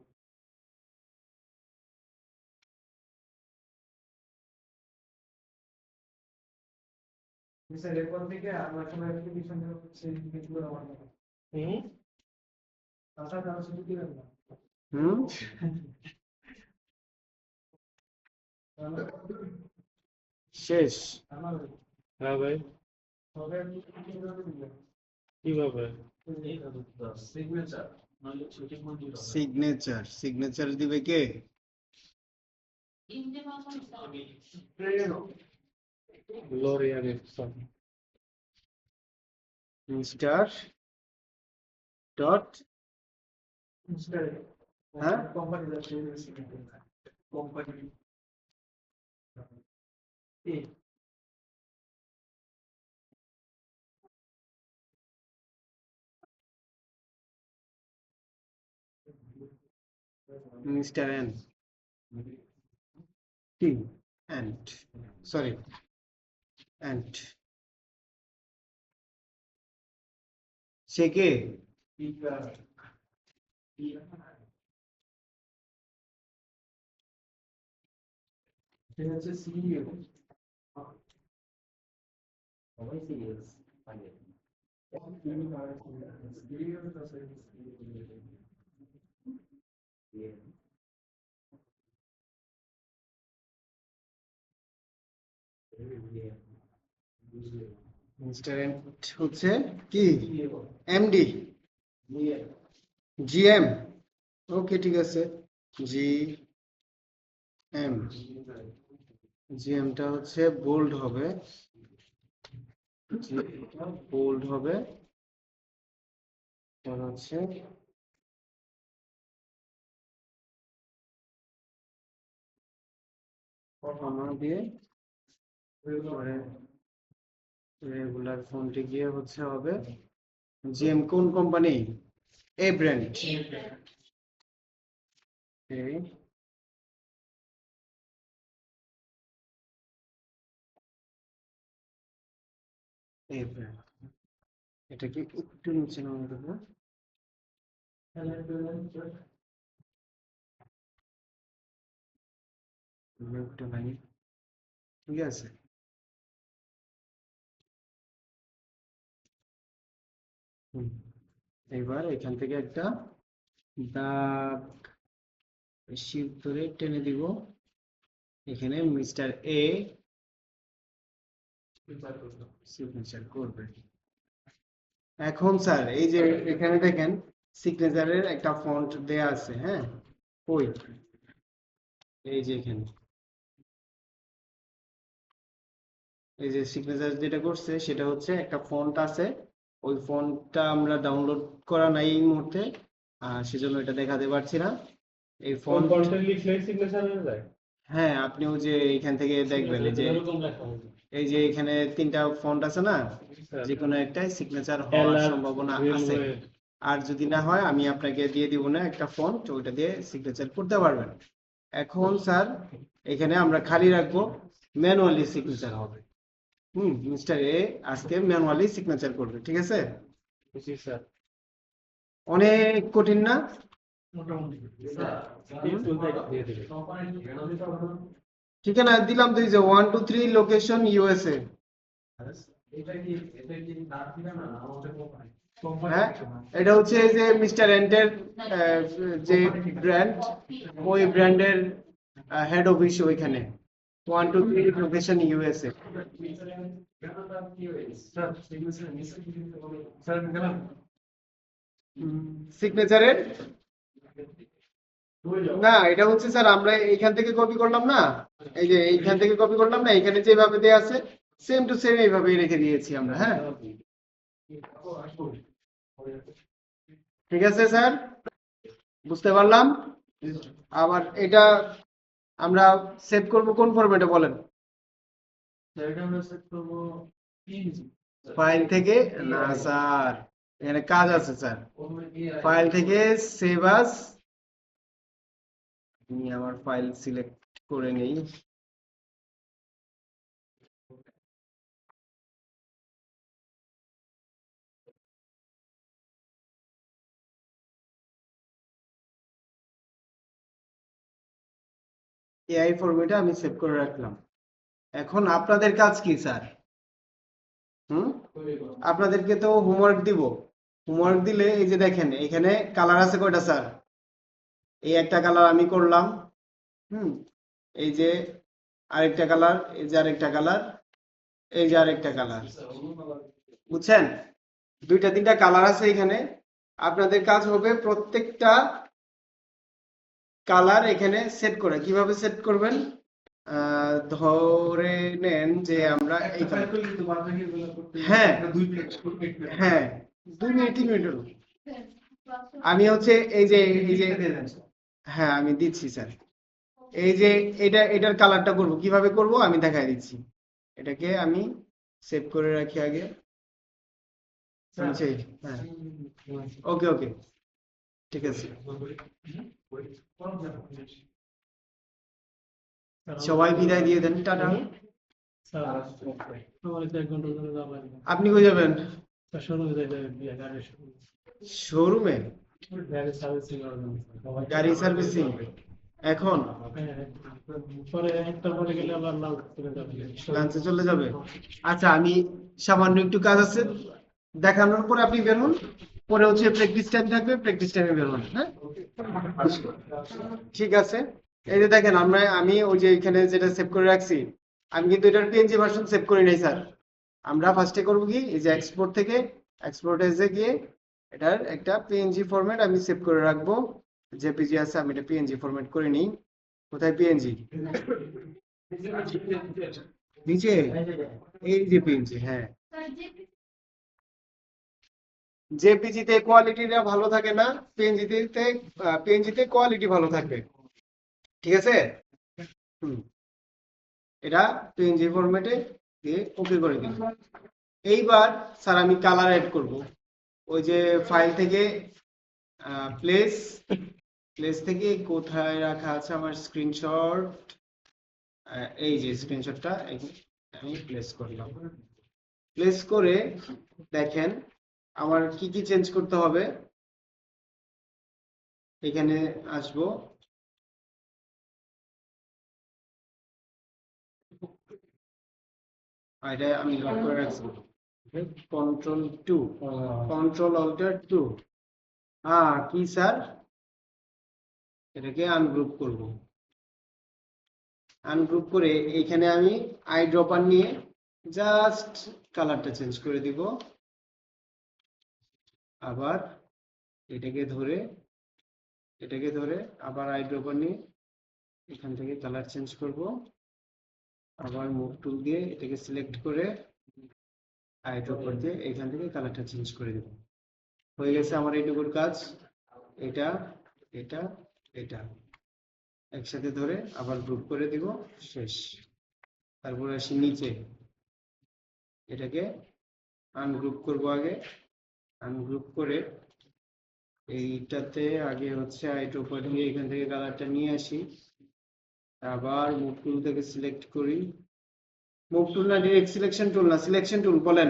স্যার এরপর থেকে আমরা সবাই অ্যাপ্লিকেশন হচ্ছে এগুলো আমার তাছাড়া কারো ছুটি দিবেন না। শেষ। আমার হ্যাঁ ভাই, সবাই অ্যাপ্লিকেশন দিবেন। কিভাবে? সিগনেচার দিবে কে? লোরিয়ান ইপসন। মিস্টার ডট হ্যাঁ কোম্পানি যাচ্ছে কোম্পানি মিস্টার এন কি এন্ড সরি এন্ড সে কে এটা হচ্ছে সিইও মিস্টার এন হচ্ছে কি এমডি জিএম ওকে ঠিক আছে জি এম জিএমটা হচ্ছে বোল্ড হবে বোল্ড হবে আর হচ্ছে কমা দিয়ে পরে রেগুলার ফন্টে গিয়ে হচ্ছে হবে জিএম কোন company A brand A brand এটা কি একটু নিচে নামাই দেবো একটা লাইন ঠিক আছে এবার এখান থেকে একটা দাগ শিফট ধরে টেনে দিব এখানে মিস্টার এ সিগনেচার করবে এখন স্যার এই যে এখানে দেখেন সিগনেচারের একটা ফন্ট দেয়া আছে হ্যাঁ কই এই যে এখানে এই যে সিগনেচার যেটা করছে সেটা হচ্ছে একটা ফন্ট আছে ওই ফন্টটা আমরা ডাউনলোড করা নাই এই মুহূর্তে সেজন্য এটা দেখাতে পারছি না এই ফন্ট ফন্টে লিখলে সিগনেচার হয়ে যায় হ্যাঁ আপনি ওই যে এখান থেকে দেখবেন এই যে এরকম লেখা হবে এই যে এখানে তিনটা ফন্ট আছে না যে কোনো একটাই সিগনেচার হওয়ার সম্ভাবনা আছে আর যদি না হয় আমি আপনাকে দিয়ে দিব না একটা ফন্ট ওইটা দিয়ে সিগনেচার করতে পারবেন এখন স্যার এখানে আমরা খালি রাখবো ম্যানুয়ালি সিগনেচার হবে মিস্টার এ আজকে ম্যানুয়ালি সিগনেচার করবে ঠিক আছে জি স্যার অনেক কঠিন না দিয়ে দিবে ঠিকানা দিলাম তো এই যে 1 2 3 লোকেশন ইউএসএ হ্যাঁ এটা হচ্ছে এই যে মিস্টার এন্টের যে ব্র্যান্ড ওই ব্র্যান্ডের হেড অফিস ওইখানে 1 2 3 লোকেশন ইউএসএ সিগনেচারের না এটা হচ্ছে স্যার আমরা এইখান থেকে কপি করলাম না এই যে এইখান থেকে কপি করলাম না এখানে যেভাবে দেয়া আছে সেম টু সেম এইভাবেই রেখে দিয়েছি আমরা হ্যাঁ ঠিক আছে স্যার বুঝতে পারলাম আবার এটা আমরা সেভ করব কোন ফরম্যাটে বলেন ফাইল থেকে না স্যার এখানে কাজ আছে স্যার ফাইল থেকে সেভ আস আমি আমার ফাইল সিলেক্ট করে নেই এআই ফরম্যাটে আমি সেভ করে রাখলাম এখন আপনাদের কাজ কি স্যার আপনাদেরকে তো হোমওয়ার্ক দিব হোমওয়ার্ক দিলে এই যে দেখেন এখানে কালার আছে কয়টা স্যার এই একটা কালার আমি করলাম এই যে আরেকটা কালার এই যে আরেকটা কালার এই যে আরেকটা কালার বুঝছেন দুইটা তিনটা কালার আছে এখানে আপনাদের কাজ হবে প্রত্যেকটা কালার এখানে সেট করে কিভাবে সেট করবেন ধরে নেন যে আমরা হ্যাঁ হ্যাঁ 2 মিনিট 3 মিনিট আমি হচ্ছে এই যে হ্যাঁ আমি দিচ্ছি স্যার। এই যে এটার কালারটা করব কিভাবে করব আমি দেখাই দিচ্ছি। এটাকে আমি সেভ করে রাখি আগে। হ্যাঁ ওকে ওকে ঠিক আছে। সবাই বিদায় দিয়ে দেন, টাটা। আপনি কই যাবেন? শোরুমে গাড়ি সার্ভিসিং এখন লাঞ্চে চলে যাবে? আচ্ছা আমি সামান্য একটু কাজ আছে, দেখানোর পর আপনি বের হন, পরে হচ্ছে প্র্যাকটিস টাইম থাকবে, প্র্যাকটিস টাইমে বের হন। হ্যাঁ ঠিক আছে। এই যে দেখেন আমি ওই যে এখানে যেটা সেভ করে রাখছি, আমি কিন্তু এটার পিএনজি ভার্সন সেভ করি নাই স্যার। আমরা ফার্স্টে করব কি, এই যে এক্সপোর্ট থেকে এক্সপোর্ট এসে গিয়ে এটার একটা পিএনজি ফরম্যাট আমি সেভ করে রাখবো। জেপিজি আছে, আমি এটা পিএনজি ফরম্যাট করে নিই। কোথায় পিএনজি? নিচে এই যে পিএনজি। হ্যাঁ জেপিজি তে কোয়ালিটিটা ভালো থাকে না, পিএনজি তে কোয়ালিটি ভালো থাকবে। ঠিক আছে। এটা পিএনজি ফরম্যাটে দিয়ে ওকে করে দিন। এইবার স্যার আমি কালার এড করব। ওই যে ফাইল থেকে প্লেস থেকে কোথায় রাখা আছে আমার স্ক্রিনশট, এই যে স্ক্রিনশটটা আমি প্লেস করলাম। প্লেস করে দেখেন আমার কি কি চেঞ্জ করতে হবে। এখানে আসবো, এটা আমি লক করে রাখছি। Control alter 2। কি স্যার? এটাকে আনগ্রুপ করব। আনগ্রুপ করে এইখানে আমি আই ড্রপার নিয়ে জাস্ট কালারটা চেঞ্জ করে দিব। আবার এটাকে ধরে আবার আই ড্রপার নিয়ে এখান থেকে কালার চেঞ্জ করব। আবার মুভ টুল দিয়ে এটাকে সিলেক্ট করে আই ড্রপার দিয়ে এখান থেকে কালারটা চেঞ্জ করে দেব। হয়ে গেছে আমার এইটুকুর কাজ। এটা এটা এটা একসাথে ধরে আবার গ্রুপ করে দিব, শেষ। তারপরে আসি নিচে, এটাকে আনগ্রুপ করব। আগে আনগ্রুপ করে এইটাতে আগে হচ্ছে আই ড্রপার দিয়ে এখান থেকে কালারটা নিয়ে আসি। আবার মুভ টুল থেকে সিলেক্ট করি। মুভ টুল না, ডিরেক্ট সিলেকশন টুল না, সিলেকশন টুল বলেন।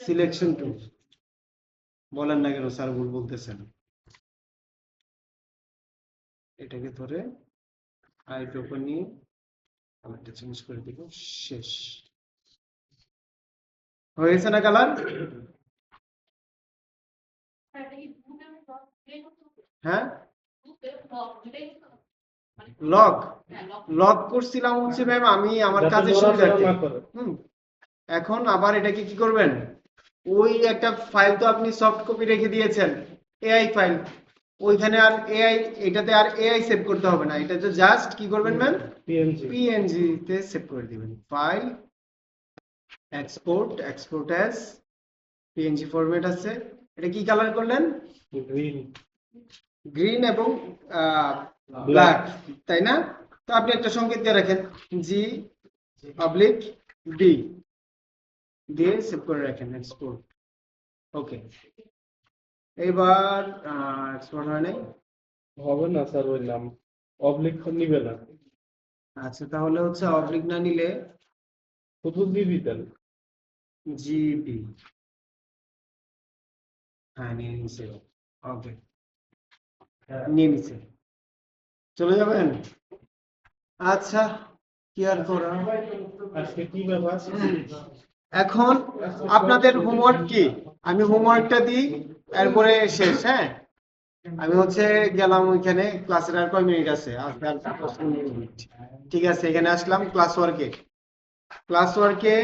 সিলেকশন টুল বলেন না কেন স্যার, ভুল বলতেছেন। এটাকে ধরে আই ড্রপার নিয়ে কালারটা চেঞ্জ করে দিব, শেষ। হয়ে গেছে না কালার? হ্যাঁ লক করছিলাম হচ্ছে ম্যাম আমি আমার কাজের সুবিধার্থে। এখন আবার এটাকে কি করবেন, ওই একটা ফাইল তো আপনি সফট কপি রেখে দিয়েছেন, এআই ফাইল, ওইখানে আর এআই, এটাতে আর এআই সেভ করতে হবে না। এটা তো জাস্ট কি করবেন ম্যাম, পিএনজি তে সেভ করে দিবেন। File export as PNG format আছে। এটা কি কালার করলেন? গ্রিন এবং ব্ল্যাক, তাই না? তো আপনি একটা সংকেত দিয়ে রাখেন, G/D দিয়ে সেভ করে রাখেন এক্সপোর্ট। ওকে, এবার এক্সপোর্ট হয় নাই, হবে না স্যার, ওই নাম অবলিক নিবে না। আচ্ছা তাহলে হচ্ছে অবলিক না নিলে শুধু জিবি দেন। জিবি, হ্যাঁ নিয়ে নিছে। ওকে নিয়ে নিছে, চলে যাবেন। আচ্ছা কি আর করা। আজকে কি ব্যাপার? এখন আপনাদের হোমওয়ার্ক কি, আমি হোমওয়ার্কটা দিই এরপরে শেষ। হ্যাঁ আমি হচ্ছে গেলাম ওইখানে, ক্লাসের আর কয় মিনিট আছে? ঠিক আছে, এখানে আসলাম ক্লাস ওয়ার্কে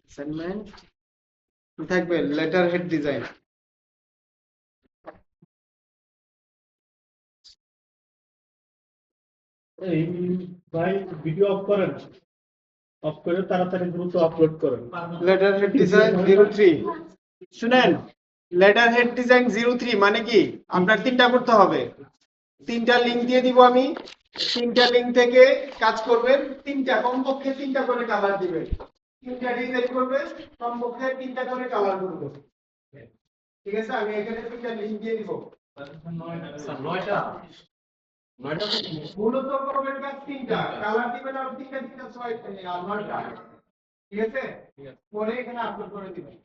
অ্যাসাইনমেন্ট থাকবে লেটার হেড ডিজাইন। এই ভাই ভিডিও অফ করেন, অফ করে তাড়াতাড়ি দ্রুত আপলোড করেন। লেটার হেড ডিজাইন 03 শুনেন, লেটার হেড ডিজাইন 03 মানে কি আপনার 3টা করতে হবে। 3টা লিংক দিয়ে দিব আমি, 3টা লিংক থেকে কাজ করবেন, 3টা কমপক্ষে 3টা করে কালার দিবেন। 3টা ডিজাইন করবেন, কমপক্ষে 3টা করে কালার করবেন। ঠিক আছে, আমি এখানে 3টা লিংক দিয়ে দিব। মূলত করবেন কাজ 3টা, কালার দিবেন আর 3টা 6টা আর 9টা। ঠিক আছে, পরে এখানে আপলোড করে দিবেন।